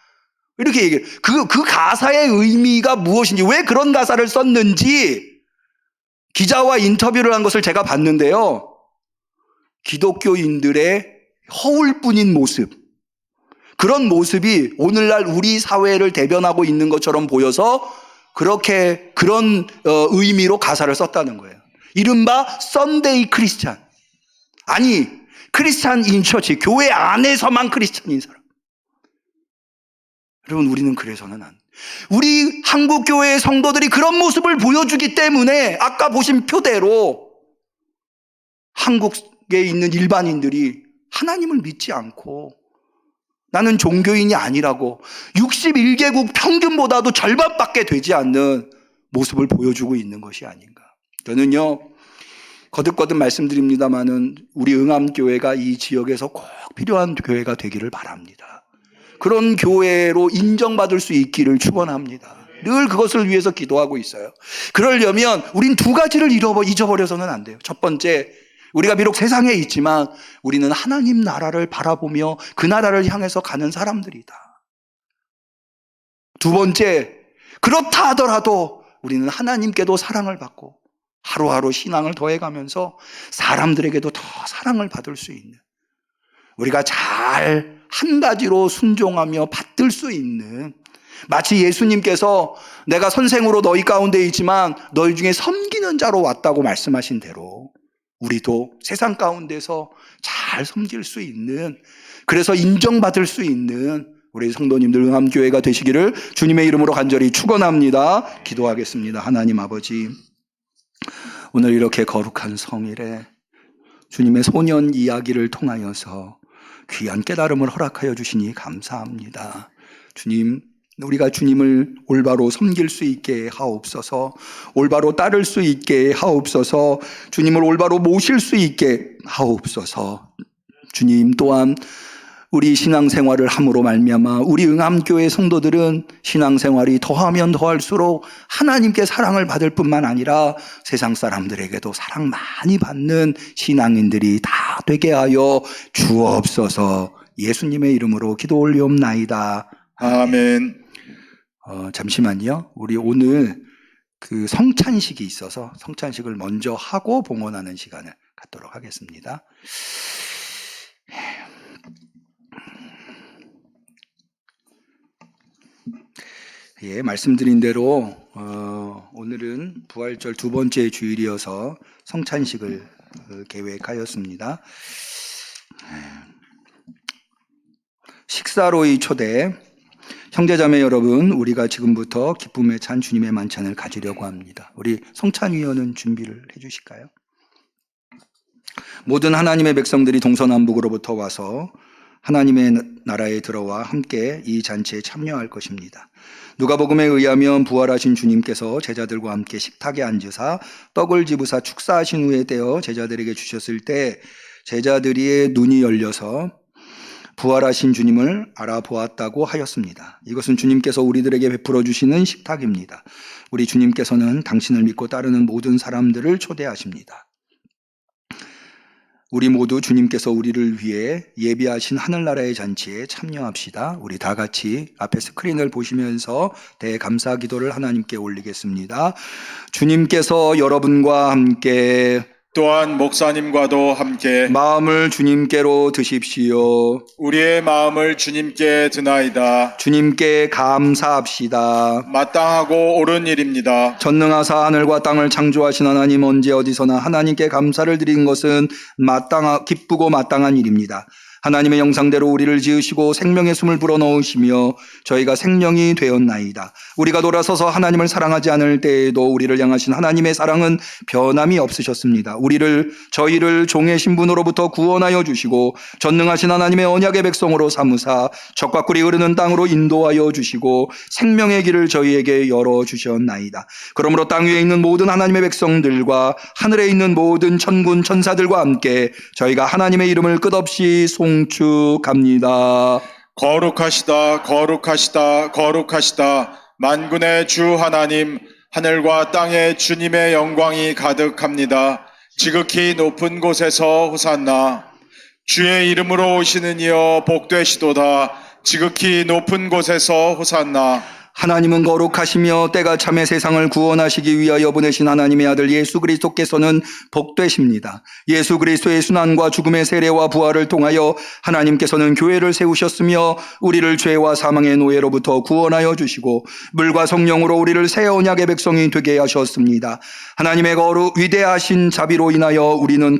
이렇게 얘기해요. 그 가사의 의미가 무엇인지, 왜 그런 가사를 썼는지 기자와 인터뷰를 한 것을 제가 봤는데요. 기독교인들의 허울뿐인 모습, 그런 모습이 오늘날 우리 사회를 대변하고 있는 것처럼 보여서 그런 의미로 가사를 썼다는 거예요. 이른바 썬데이 크리스찬. 아니, 크리스찬 인 처치, 교회 안에서만 크리스찬인 사람. 여러분, 우리는 그래서는 안. 우리 한국교회의 성도들이 그런 모습을 보여주기 때문에 아까 보신 표대로 한국에 있는 일반인들이 하나님을 믿지 않고 나는 종교인이 아니라고 61개국 평균보다도 절반밖에 되지 않는 모습을 보여주고 있는 것이 아닌가. 저는요, 거듭거듭 말씀드립니다마는 우리 응암교회가 이 지역에서 꼭 필요한 교회가 되기를 바랍니다. 그런 교회로 인정받을 수 있기를 축원합니다. 늘 그것을 위해서 기도하고 있어요. 그러려면 우린 두 가지를 잊어버려서는 안 돼요. 첫 번째, 우리가 비록 세상에 있지만 우리는 하나님 나라를 바라보며 그 나라를 향해서 가는 사람들이다. 두 번째, 그렇다 하더라도 우리는 하나님께도 사랑을 받고 하루하루 신앙을 더해가면서 사람들에게도 더 사랑을 받을 수 있는, 우리가 잘 한 가지로 순종하며 받들 수 있는, 마치 예수님께서 내가 선생으로 너희 가운데 있지만 너희 중에 섬기는 자로 왔다고 말씀하신 대로 우리도 세상 가운데서 잘 섬길 수 있는, 그래서 인정받을 수 있는 우리 성도님들 응암교회가 되시기를 주님의 이름으로 간절히 축원합니다. 기도하겠습니다. 하나님 아버지, 오늘 이렇게 거룩한 성일에 주님의 소년 이야기를 통하여서 귀한 깨달음을 허락하여 주시니 감사합니다. 주님, 우리가 주님을 올바로 섬길 수 있게 하옵소서, 올바로 따를 수 있게 하옵소서, 주님을 올바로 모실 수 있게 하옵소서. 주님, 또한 우리 신앙생활을 함으로 말미암아 우리 응암교회 성도들은 신앙생활이 더하면 더할수록 하나님께 사랑을 받을 뿐만 아니라 세상 사람들에게도 사랑 많이 받는 신앙인들이 다 되게 하여 주옵소서. 예수님의 이름으로 기도 올리옵나이다. 아멘. 잠시만요. 우리 오늘 그 성찬식이 있어서 성찬식을 먼저 하고 봉헌하는 시간을 갖도록 하겠습니다. 예, 말씀드린 대로 오늘은 부활절 두 번째 주일이어서 성찬식을 계획하였습니다. 식사로의 초대. 형제자매 여러분, 우리가 지금부터 기쁨에 찬 주님의 만찬을 가지려고 합니다. 우리 성찬위원은 준비를 해주실까요? 모든 하나님의 백성들이 동서남북으로부터 와서 하나님의 나라에 들어와 함께 이 잔치에 참여할 것입니다. 누가복음에 의하면 부활하신 주님께서 제자들과 함께 식탁에 앉으사 떡을 집으사 축사하신 후에 떼어 제자들에게 주셨을 때 제자들의 눈이 열려서 부활하신 주님을 알아보았다고 하였습니다. 이것은 주님께서 우리들에게 베풀어 주시는 식탁입니다. 우리 주님께서는 당신을 믿고 따르는 모든 사람들을 초대하십니다. 우리 모두 주님께서 우리를 위해 예비하신 하늘나라의 잔치에 참여합시다. 우리 다 같이 앞에 스크린을 보시면서 대감사 기도를 하나님께 올리겠습니다. 주님께서 여러분과 함께 또한 목사님과도 함께 마음을 주님께로 드십시오. 우리의 마음을 주님께 드나이다. 주님께 감사합시다. 마땅하고 옳은 일입니다. 전능하사 하늘과 땅을 창조하신 하나님, 언제 어디서나 하나님께 감사를 드리는 것은 기쁘고 마땅한 일입니다. 하나님의 형상대로 우리를 지으시고 생명의 숨을 불어넣으시며 저희가 생명이 되었나이다. 우리가 돌아서서 하나님을 사랑하지 않을 때에도 우리를 향하신 하나님의 사랑은 변함이 없으셨습니다. 저희를 종의 신분으로부터 구원하여 주시고 전능하신 하나님의 언약의 백성으로 삼으사 적과 꿀이 흐르는 땅으로 인도하여 주시고 생명의 길을 저희에게 열어주셨나이다. 그러므로 땅 위에 있는 모든 하나님의 백성들과 하늘에 있는 모든 천군 천사들과 함께 저희가 하나님의 이름을 끝없이 송축합니다. 거룩하시다, 거룩하시다, 거룩하시다. 만군의 주 하나님, 하늘과 땅에 주님의 영광이 가득합니다. 지극히 높은 곳에서 호산나. 주의 이름으로 오시는 이여 복되시도다. 지극히 높은 곳에서 호산나. 하나님은 거룩하시며 때가 참에 세상을 구원하시기 위하여 보내신 하나님의 아들 예수 그리스도께서는 복되십니다. 예수 그리스도의 순환과 죽음의 세례와 부활을 통하여 하나님께서는 교회를 세우셨으며 우리를 죄와 사망의 노예로부터 구원하여 주시고 물과 성령으로 우리를 새 언약의 백성이 되게 하셨습니다. 하나님의 위대하신 자비로 인하여 우리는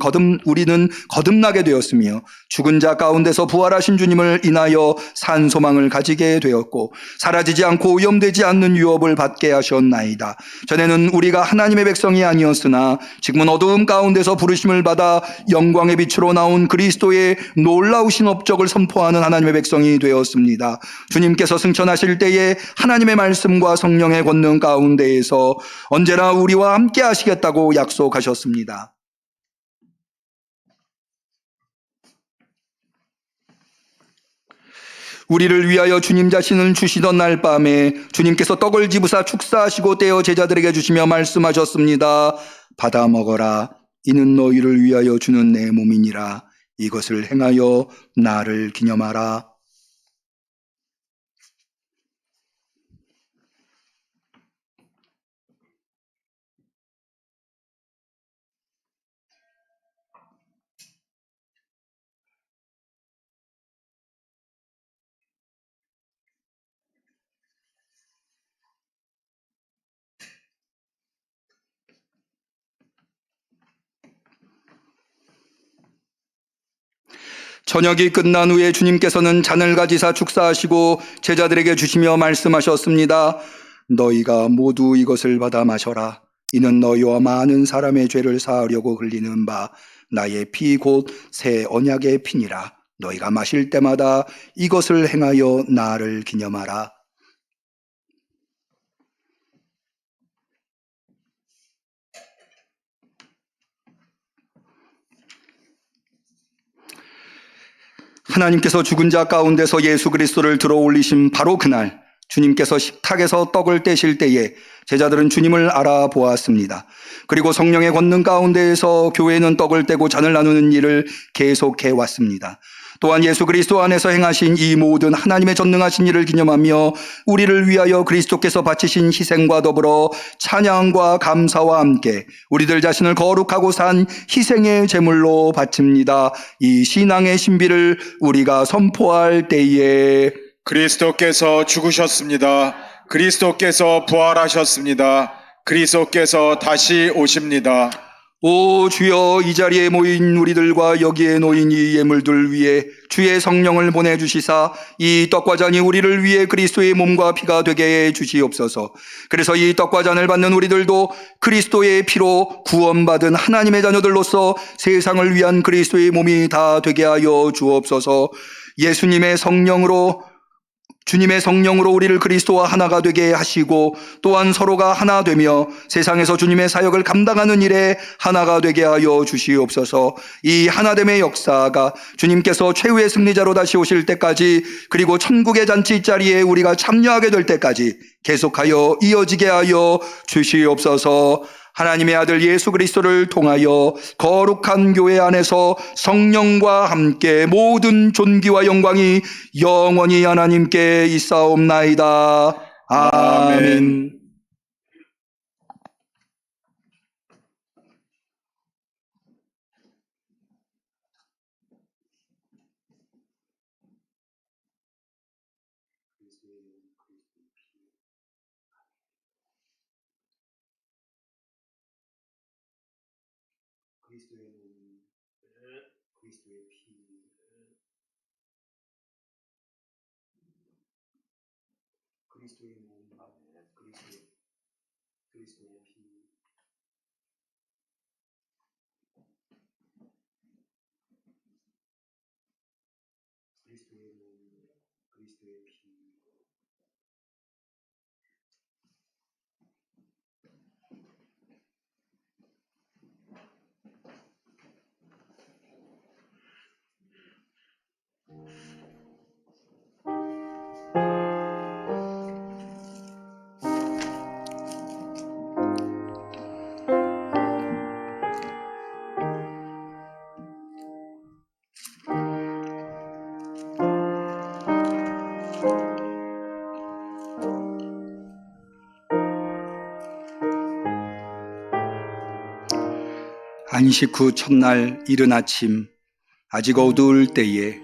거듭나게 되었으며 죽은 자 가운데서 부활하신 주님을 인하여 산 소망을 가지게 되었고 사라지지 않고 오염되지 않는 유업을 받게 하셨나이다. 전에는 우리가 하나님의 백성이 아니었으나 지금은 어두움 가운데서 부르심을 받아 영광의 빛으로 나온 그리스도의 놀라우신 업적을 선포하는 하나님의 백성이 되었습니다. 주님께서 승천하실 때에 하나님의 말씀과 성령의 권능 가운데에서 언제나 우리와 함께 하시겠다고 약속하셨습니다. 우리를 위하여 주님 자신을 주시던 날 밤에 주님께서 떡을 집으사 축사하시고 떼어 제자들에게 주시며 말씀하셨습니다. 받아 먹어라. 이는 너희를 위하여 주는 내 몸이니라. 이것을 행하여 나를 기념하라. 저녁이 끝난 후에 주님께서는 잔을 가지사 축사하시고 제자들에게 주시며 말씀하셨습니다. 너희가 모두 이것을 받아 마셔라. 이는 너희와 많은 사람의 죄를 사하려고 흘리는 바 나의 피 곧 새 언약의 피니라. 너희가 마실 때마다 이것을 행하여 나를 기념하라. 하나님께서 죽은 자 가운데서 예수 그리스도를 들어 올리신 바로 그날 주님께서 식탁에서 떡을 떼실 때에 제자들은 주님을 알아보았습니다. 그리고 성령의 권능 가운데에서 교회는 떡을 떼고 잔을 나누는 일을 계속해 왔습니다. 또한 예수 그리스도 안에서 행하신 이 모든 하나님의 전능하신 일을 기념하며 우리를 위하여 그리스도께서 바치신 희생과 더불어 찬양과 감사와 함께 우리들 자신을 거룩하고 산 희생의 제물로 바칩니다. 이 신앙의 신비를 우리가 선포할 때에 그리스도께서 죽으셨습니다. 그리스도께서 부활하셨습니다. 그리스도께서 다시 오십니다. 오 주여, 이 자리에 모인 우리들과 여기에 놓인 이 예물들 위에 주의 성령을 보내주시사 이 떡과 잔이 우리를 위해 그리스도의 몸과 피가 되게 해 주시옵소서. 그래서 이 떡과 잔을 받는 우리들도 그리스도의 피로 구원받은 하나님의 자녀들로서 세상을 위한 그리스도의 몸이 다 되게 하여 주옵소서. 주님의 성령으로 우리를 그리스도와 하나가 되게 하시고 또한 서로가 하나 되며 세상에서 주님의 사역을 감당하는 일에 하나가 되게 하여 주시옵소서. 이 하나됨의 역사가 주님께서 최후의 승리자로 다시 오실 때까지, 그리고 천국의 잔치 자리에 우리가 참여하게 될 때까지 계속하여 이어지게 하여 주시옵소서. 하나님의 아들 예수 그리스도를 통하여 거룩한 교회 안에서 성령과 함께 모든 존귀와 영광이 영원히 하나님께 있사옵나이다. 아멘. 그리스도의 몸, 그리스도의 피, 그리스도의 몸, 그리스도의 피. 그리스도의 몸, 그리스도의 피. 안식 후 첫날 이른 아침, 아직 어두울 때에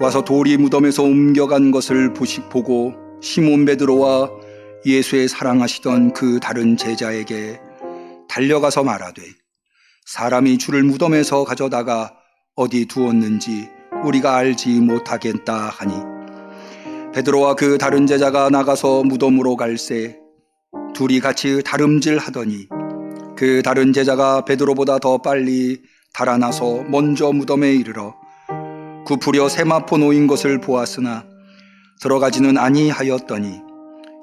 와서 돌이 무덤에서 옮겨간 것을 보고 시몬 베드로와 예수의 사랑하시던 그 다른 제자에게 달려가서 말하되, 사람이 주를 무덤에서 가져다가 어디 두었는지 우리가 알지 못하겠다 하니, 베드로와 그 다른 제자가 나가서 무덤으로 갈새 둘이 같이 다름질하더니 그 다른 제자가 베드로보다 더 빨리 달아나서 먼저 무덤에 이르러 굽으려 세마포 놓인 것을 보았으나 들어가지는 아니하였더니,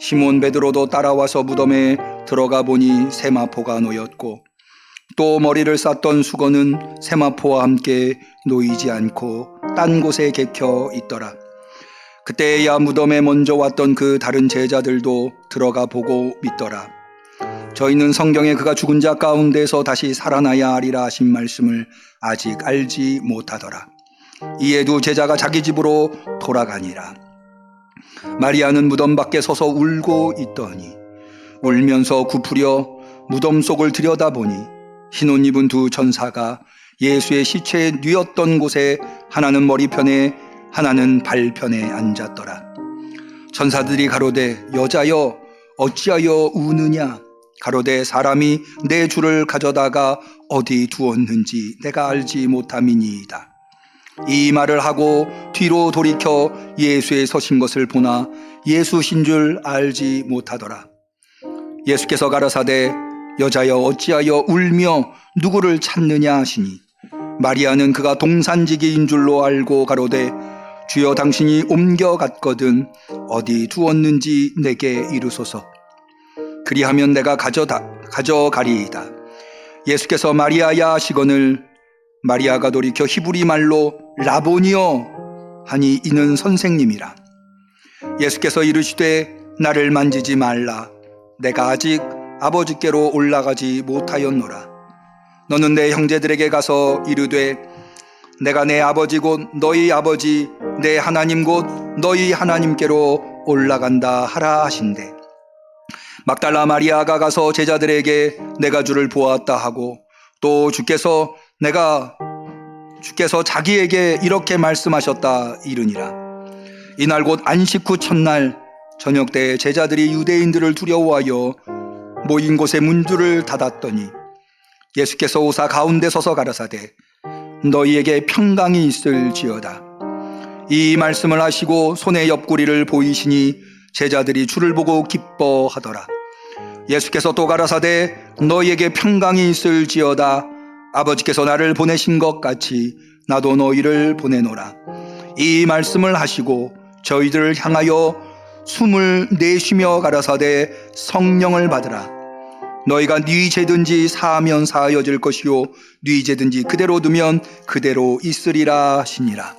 시몬 베드로도 따라와서 무덤에 들어가 보니 세마포가 놓였고 또 머리를 쌌던 수건은 세마포와 함께 놓이지 않고 딴 곳에 개켜 있더라. 그때야 무덤에 먼저 왔던 그 다른 제자들도 들어가 보고 믿더라. 저희는 성경에 그가 죽은 자 가운데서 다시 살아나야 하리라 하신 말씀을 아직 알지 못하더라. 이에 두 제자가 자기 집으로 돌아가니라. 마리아는 무덤 밖에 서서 울고 있더니 울면서 굽으려 무덤 속을 들여다보니 흰옷 입은 두 천사가 예수의 시체에 뉘었던 곳에 하나는 머리편에 하나는 발편에 앉았더라. 천사들이 가로되, 여자여 어찌하여 우느냐? 가로되, 사람이 내 주를 가져다가 어디 두었는지 내가 알지 못함이니이다. 이 말을 하고 뒤로 돌이켜 예수의 서신 것을 보나 예수신 줄 알지 못하더라. 예수께서 가라사대, 여자여 어찌하여 울며 누구를 찾느냐 하시니, 마리아는 그가 동산지기인 줄로 알고 가로되, 주여 당신이 옮겨갔거든 어디 두었는지 내게 이르소서. 그리하면 내가 가져가리이다. 예수께서 마리아야 하시거늘 마리아가 돌이켜 히브리 말로 라보니여 하니 이는 선생님이라. 예수께서 이르시되, 나를 만지지 말라. 내가 아직 아버지께로 올라가지 못하였노라. 너는 내 형제들에게 가서 이르되, 내가 내 아버지 곧 너희 아버지 내 하나님 곧 너희 하나님께로 올라간다 하라 하신대. 막달라 마리아가 가서 제자들에게 내가 주를 보았다 하고 또 주께서 자기에게 이렇게 말씀하셨다 이르니라. 이날 곧 안식 후 첫날 저녁 때 제자들이 유대인들을 두려워하여 모인 곳에 문들을 닫았더니 예수께서 오사 가운데 서서 가라사대 너희에게 평강이 있을지어다. 이 말씀을 하시고 손의 옆구리를 보이시니 제자들이 주를 보고 기뻐하더라. 예수께서 또 가라사대 너희에게 평강이 있을지어다. 아버지께서 나를 보내신 것 같이 나도 너희를 보내노라. 이 말씀을 하시고 저희들을 향하여 숨을 내쉬며 가라사대 성령을 받으라. 너희가 네 죄든지 사하면 사하여질 것이요 네 죄든지 그대로 두면 그대로 있으리라 하시니라.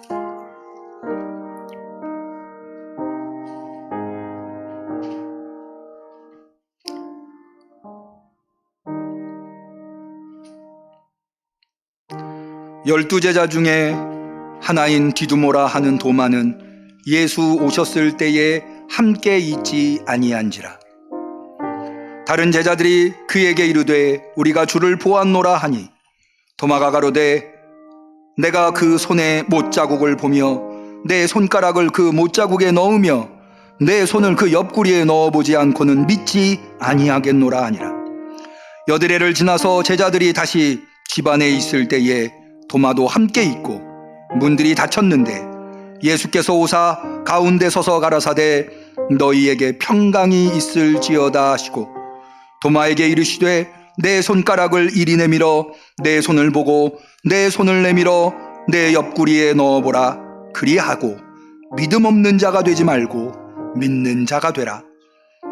열두 제자 중에 하나인 디두모라 하는 도마는 예수 오셨을 때에 함께 있지 아니한지라. 다른 제자들이 그에게 이르되 우리가 주를 보았노라 하니 도마가 가로되 내가 그 손에 못자국을 보며 내 손가락을 그 못자국에 넣으며 내 손을 그 옆구리에 넣어보지 않고는 믿지 아니하겠노라 하니라. 여드레를 지나서 제자들이 다시 집안에 있을 때에 도마도 함께 있고 문들이 닫혔는데 예수께서 오사 가운데 서서 가라사대 너희에게 평강이 있을지어다 하시고 도마에게 이르시되 내 손가락을 이리 내밀어 내 손을 보고 내 손을 내밀어 내 옆구리에 넣어보라. 그리하고 믿음 없는 자가 되지 말고 믿는 자가 되라.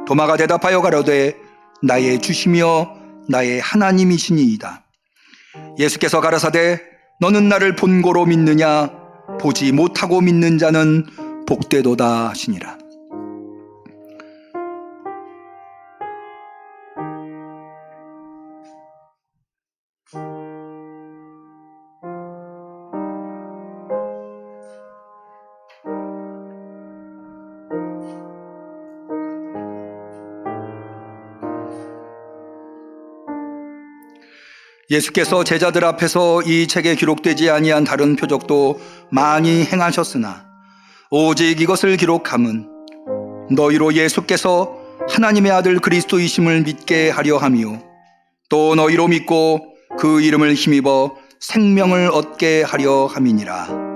도마가 대답하여 가로되 나의 주시며 나의 하나님이시니이다. 예수께서 가라사대 너는 나를 본고로 믿느냐? 보지 못하고 믿는 자는 복되도다 하시니라. 예수께서 제자들 앞에서 이 책에 기록되지 아니한 다른 표적도 많이 행하셨으나 오직 이것을 기록함은 너희로 예수께서 하나님의 아들 그리스도이심을 믿게 하려 함이요 또 너희로 믿고 그 이름을 힘입어 생명을 얻게 하려 함이니라.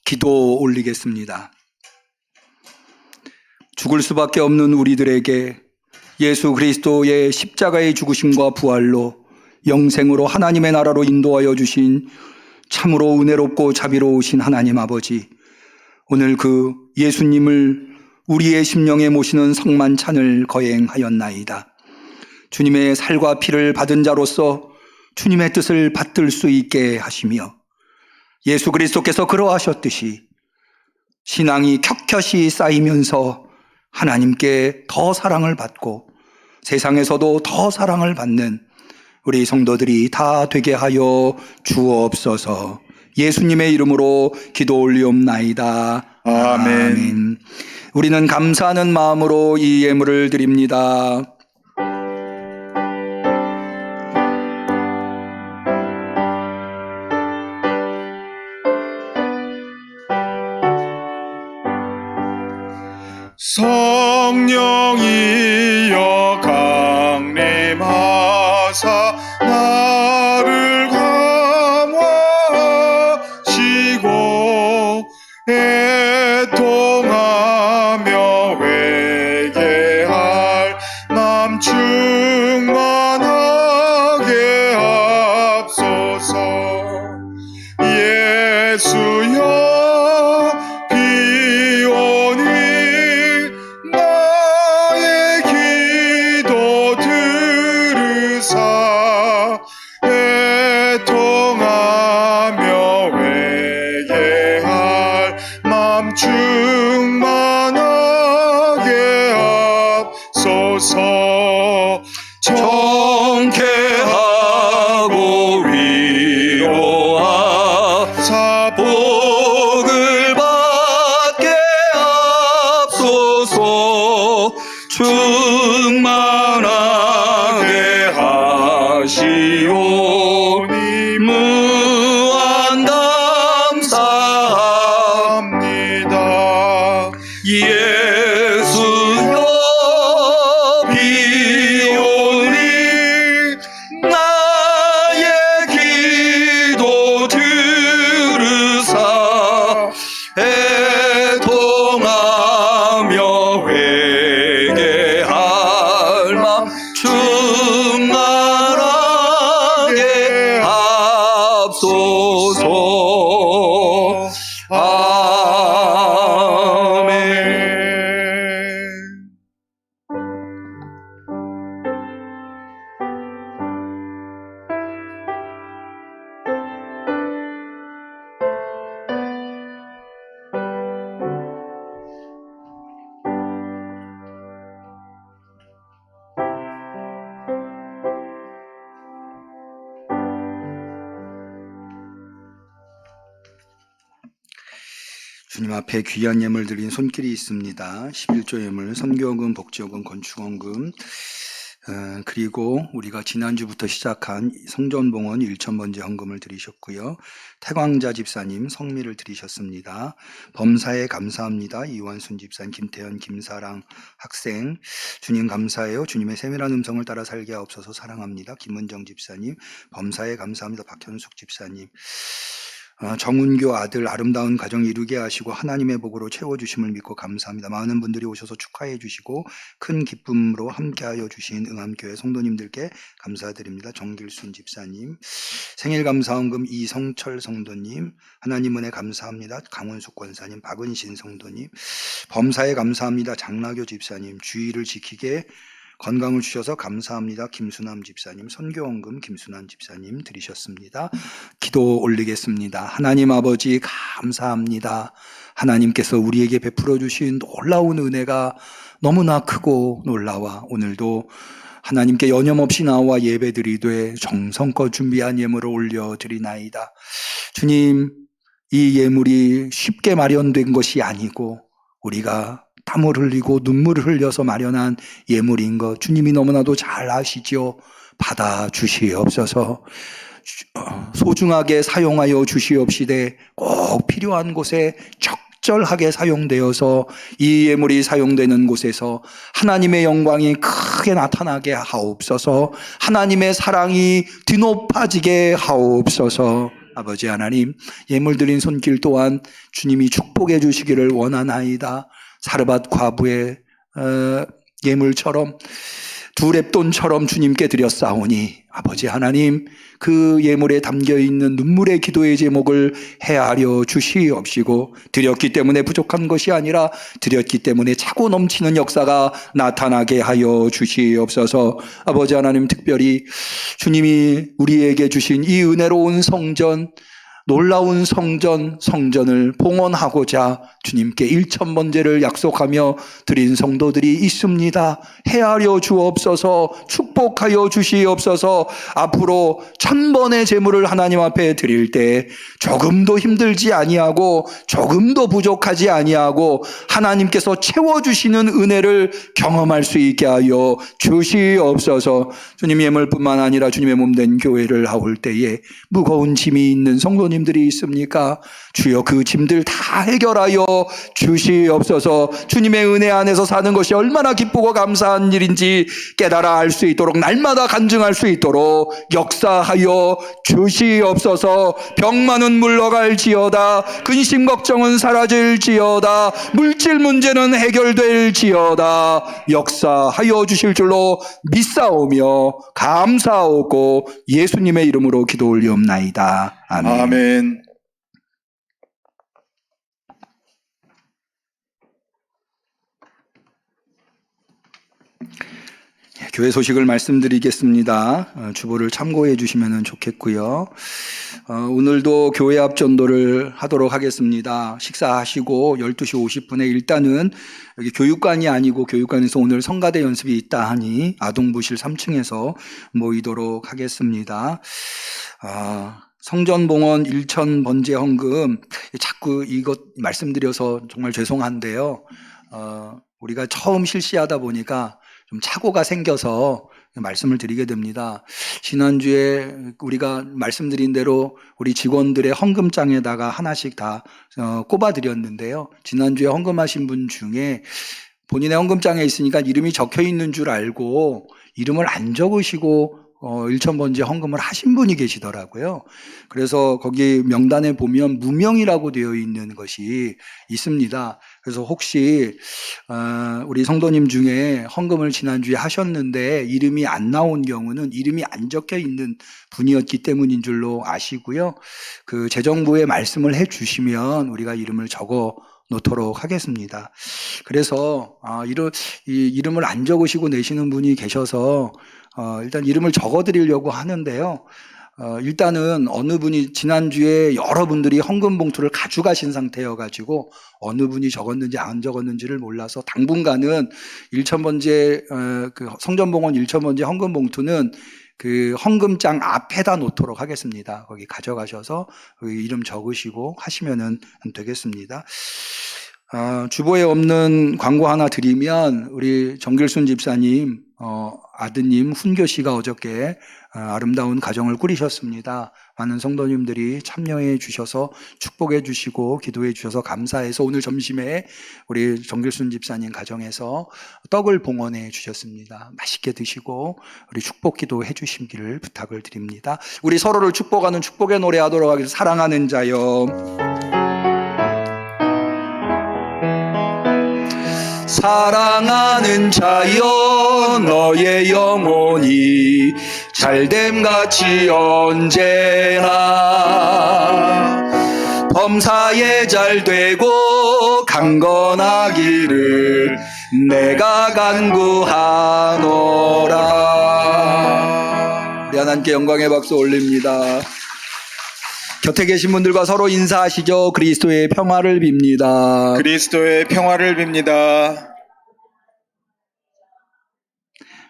기도 올리겠습니다. 죽을 수밖에 없는 우리들에게 예수 그리스도의 십자가의 죽으심과 부활로 영생으로 하나님의 나라로 인도하여 주신 참으로 은혜롭고 자비로우신 하나님 아버지, 오늘 그 예수님을 우리의 심령에 모시는 성만찬을 거행하였나이다. 주님의 살과 피를 받은 자로서 주님의 뜻을 받들 수 있게 하시며 예수 그리스도께서 그러하셨듯이 신앙이 켜켜이 쌓이면서 하나님께 더 사랑을 받고 세상에서도 더 사랑을 받는 우리 성도들이 다 되게 하여 주옵소서. 예수님의 이름으로 기도 올리옵나이다. 아멘. 우리는 감사하는 마음으로 이 예물을 드립니다. 성령이여 강림하사 나를 감화하시고 주옵소서. 정케하고 위로하 복을 받게 앞소서. 충만하게 하시오니 무한 감사합니다. 예수여 비오니 나의 기도 들으사 애통하며 회개할 마 충만하게 합소서. 아멘. 주님 앞에 귀한 예물 드린 손길이 있습니다. 11조 예물, 선교원금, 복지원금, 건축원금, 그리고 우리가 지난주부터 시작한 성전봉헌 1,000번째 헌금을 드리셨고요. 태광자 집사님 성미를 드리셨습니다. 범사에 감사합니다. 이원순 집사님, 김태현, 김사랑 학생, 주님 감사해요. 주님의 세밀한 음성을 따라 살게 하옵소서. 사랑합니다. 김은정 집사님, 범사에 감사합니다. 박현숙 집사님, 정운교 아들 아름다운 가정 이루게 하시고 하나님의 복으로 채워주심을 믿고 감사합니다. 많은 분들이 오셔서 축하해 주시고 큰 기쁨으로 함께하여 주신 응암교회 성도님들께 감사드립니다. 정길순 집사님, 생일 감사헌금 이성철 성도님, 하나님 은혜 감사합니다. 강원숙 권사님, 박은신 성도님, 범사에 감사합니다. 장나교 집사님, 주의를 지키게 건강을 주셔서 감사합니다. 김순남 집사님, 선교원금 김순남 집사님 드리셨습니다. 기도 올리겠습니다. 하나님 아버지 감사합니다. 하나님께서 우리에게 베풀어 주신 놀라운 은혜가 너무나 크고 놀라워 오늘도 하나님께 여념없이 나와 예배드리되 정성껏 준비한 예물을 올려드리나이다. 주님, 이 예물이 쉽게 마련된 것이 아니고 우리가 땀을 흘리고 눈물을 흘려서 마련한 예물인 것 주님이 너무나도 잘 아시죠. 받아 주시옵소서. 소중하게 사용하여 주시옵시되 꼭 필요한 곳에 적절하게 사용되어서 이 예물이 사용되는 곳에서 하나님의 영광이 크게 나타나게 하옵소서. 하나님의 사랑이 뒤높아지게 하옵소서. 아버지 하나님, 예물 드린 손길 또한 주님이 축복해 주시기를 원하나이다. 사르밧 과부의 예물처럼 두 렙돈처럼 주님께 드렸사오니 아버지 하나님, 그 예물에 담겨있는 눈물의 기도의 제목을 헤아려 주시옵시고, 드렸기 때문에 부족한 것이 아니라 드렸기 때문에 차고 넘치는 역사가 나타나게 하여 주시옵소서. 아버지 하나님, 특별히 주님이 우리에게 주신 이 은혜로운 성전, 놀라운 성전을 봉헌하고자 주님께 1,000번제를 약속하며 드린 성도들이 있습니다. 헤아려 주옵소서. 축복하여 주시옵소서. 앞으로 1,000번의 제물을 하나님 앞에 드릴 때 조금도 힘들지 아니하고 조금도 부족하지 아니하고 하나님께서 채워주시는 은혜를 경험할 수 있게 하여 주시옵소서. 주님, 예물뿐만 아니라 주님의 몸된 교회를 아울 때에 무거운 짐이 있는 성도님 들이 있습니까? 주여, 그 짐들 다 해결하여 주시옵소서. 주님의 은혜 안에서 사는 것이 얼마나 기쁘고 감사한 일인지 깨달아 알 수 있도록, 날마다 간증할 수 있도록 역사하여 주시옵소서. 병만은 물러갈지어다, 근심 걱정은 사라질지어다, 물질 문제는 해결될지어다, 역사하여 주실 줄로 믿사오며 감사하고 예수님의 이름으로 기도 올리옵나이다. 아멘. 아멘. 교회 소식을 말씀드리겠습니다. 주보를 참고해 주시면 좋겠고요. 오늘도 교회 앞 전도를 하도록 하겠습니다. 식사하시고 12시 50분에 일단은 여기 교육관이 아니고 교육관에서 오늘 성가대 연습이 있다 하니 아동부실 3층에서 모이도록 하겠습니다. 성전봉헌 1천 번제 헌금, 자꾸 이것 말씀드려서 정말 죄송한데요. 우리가 처음 실시하다 보니까 좀 착오가 생겨서 말씀을 드리게 됩니다. 지난주에 우리가 말씀드린 대로 우리 직원들의 헌금장에다가 하나씩 다 꼽아드렸는데요. 지난주에 헌금하신 분 중에 본인의 헌금장에 있으니까 이름이 적혀 있는 줄 알고 이름을 안 적으시고 1,000번째 헌금을 하신 분이 계시더라고요. 그래서 거기 명단에 보면 무명이라고 되어 있는 것이 있습니다. 그래서 혹시 우리 성도님 중에 헌금을 지난주에 하셨는데 이름이 안 나온 경우는 이름이 안 적혀 있는 분이었기 때문인 줄로 아시고요. 그 재정부에 말씀을 해 주시면 우리가 이름을 적어 놓도록 하겠습니다. 그래서 이름을 안 적으시고 내시는 분이 계셔서 일단 이름을 적어드리려고 하는데요. 일단은 어느 분이 지난주에 여러분들이 헌금 봉투를 가져가신 상태여가지고 어느 분이 적었는지 안 적었는지를 몰라서 당분간은 1,000번째 그 성전봉헌 1,000번째 헌금 봉투는 그 헌금장 앞에다 놓도록 하겠습니다. 거기 가져가셔서 거기 이름 적으시고 하시면은 되겠습니다. 주보에 없는 광고 하나 드리면 우리 정길순 집사님 아드님 훈교 씨가 어저께 아름다운 가정을 꾸리셨습니다. 많은 성도님들이 참여해 주셔서 축복해 주시고 기도해 주셔서 감사해서 오늘 점심에 우리 정길순 집사님 가정에서 떡을 봉헌해 주셨습니다. 맛있게 드시고 우리 축복 기도해 주시기를 부탁을 드립니다. 우리 서로를 축복하는 축복의 노래 하도록 하겠습니다. 사랑하는 자여, 사랑하는 자여, 너의 영혼이 잘됨같이 언제나 범사에 잘되고 강건하기를 내가 간구하노라. 우리 하나님께 영광의 박수 올립니다. 곁에 계신 분들과 서로 인사하시죠. 그리스도의 평화를 빕니다. 그리스도의 평화를 빕니다.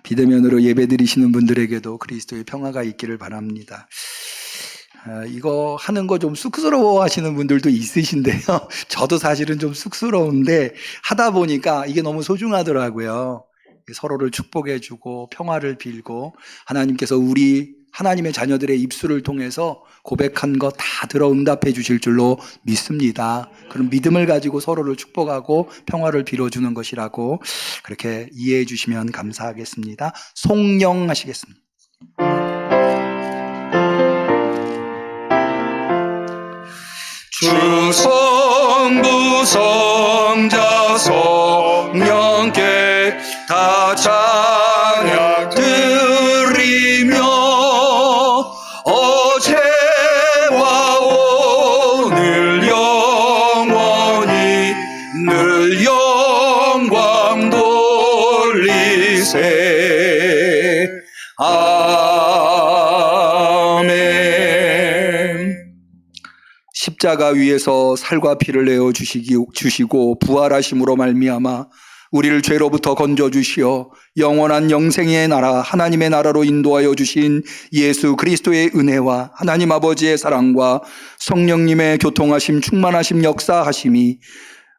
비대면으로 예배드리시는 분들에게도 그리스도의 평화가 있기를 바랍니다. 이거 하는 거 좀 쑥스러워 하시는 분들도 있으신데요. 저도 사실은 좀 쑥스러운데 하다 보니까 이게 너무 소중하더라고요. 서로를 축복해주고 평화를 빌고 하나님께서 우리 하나님의 자녀들의 입술을 통해서 고백한 거 다 들어 응답해 주실 줄로 믿습니다. 그런 믿음을 가지고 서로를 축복하고 평화를 빌어주는 것이라고 그렇게 이해해 주시면 감사하겠습니다. 송영 하시겠습니다. 주성부 성자 성령께 다 찬양 드리며 어제와 오늘 영원히 늘 영광 돌리세. 아멘. 십자가 위에서 살과 피를 내어 주시고 부활하심으로 말미암아 우리를 죄로부터 건져주시어 영원한 영생의 나라 하나님의 나라로 인도하여 주신 예수 그리스도의 은혜와 하나님 아버지의 사랑과 성령님의 교통하심 충만하심 역사하심이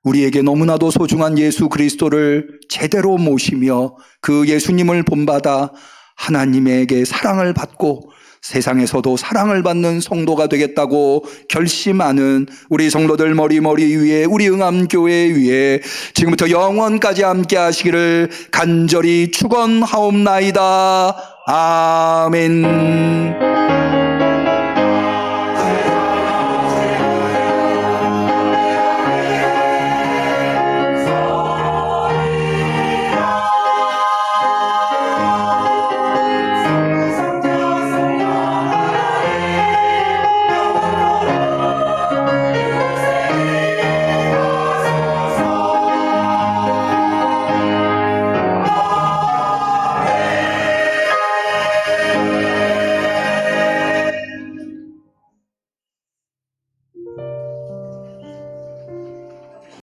우리에게 너무나도 소중한 예수 그리스도를 제대로 모시며 그 예수님을 본받아 하나님에게 사랑을 받고 세상에서도 사랑을 받는 성도가 되겠다고 결심하는 우리 성도들 머리 위에 우리 응암교회 위에 지금부터 영원까지 함께 하시기를 간절히 축원하옵나이다. 아멘.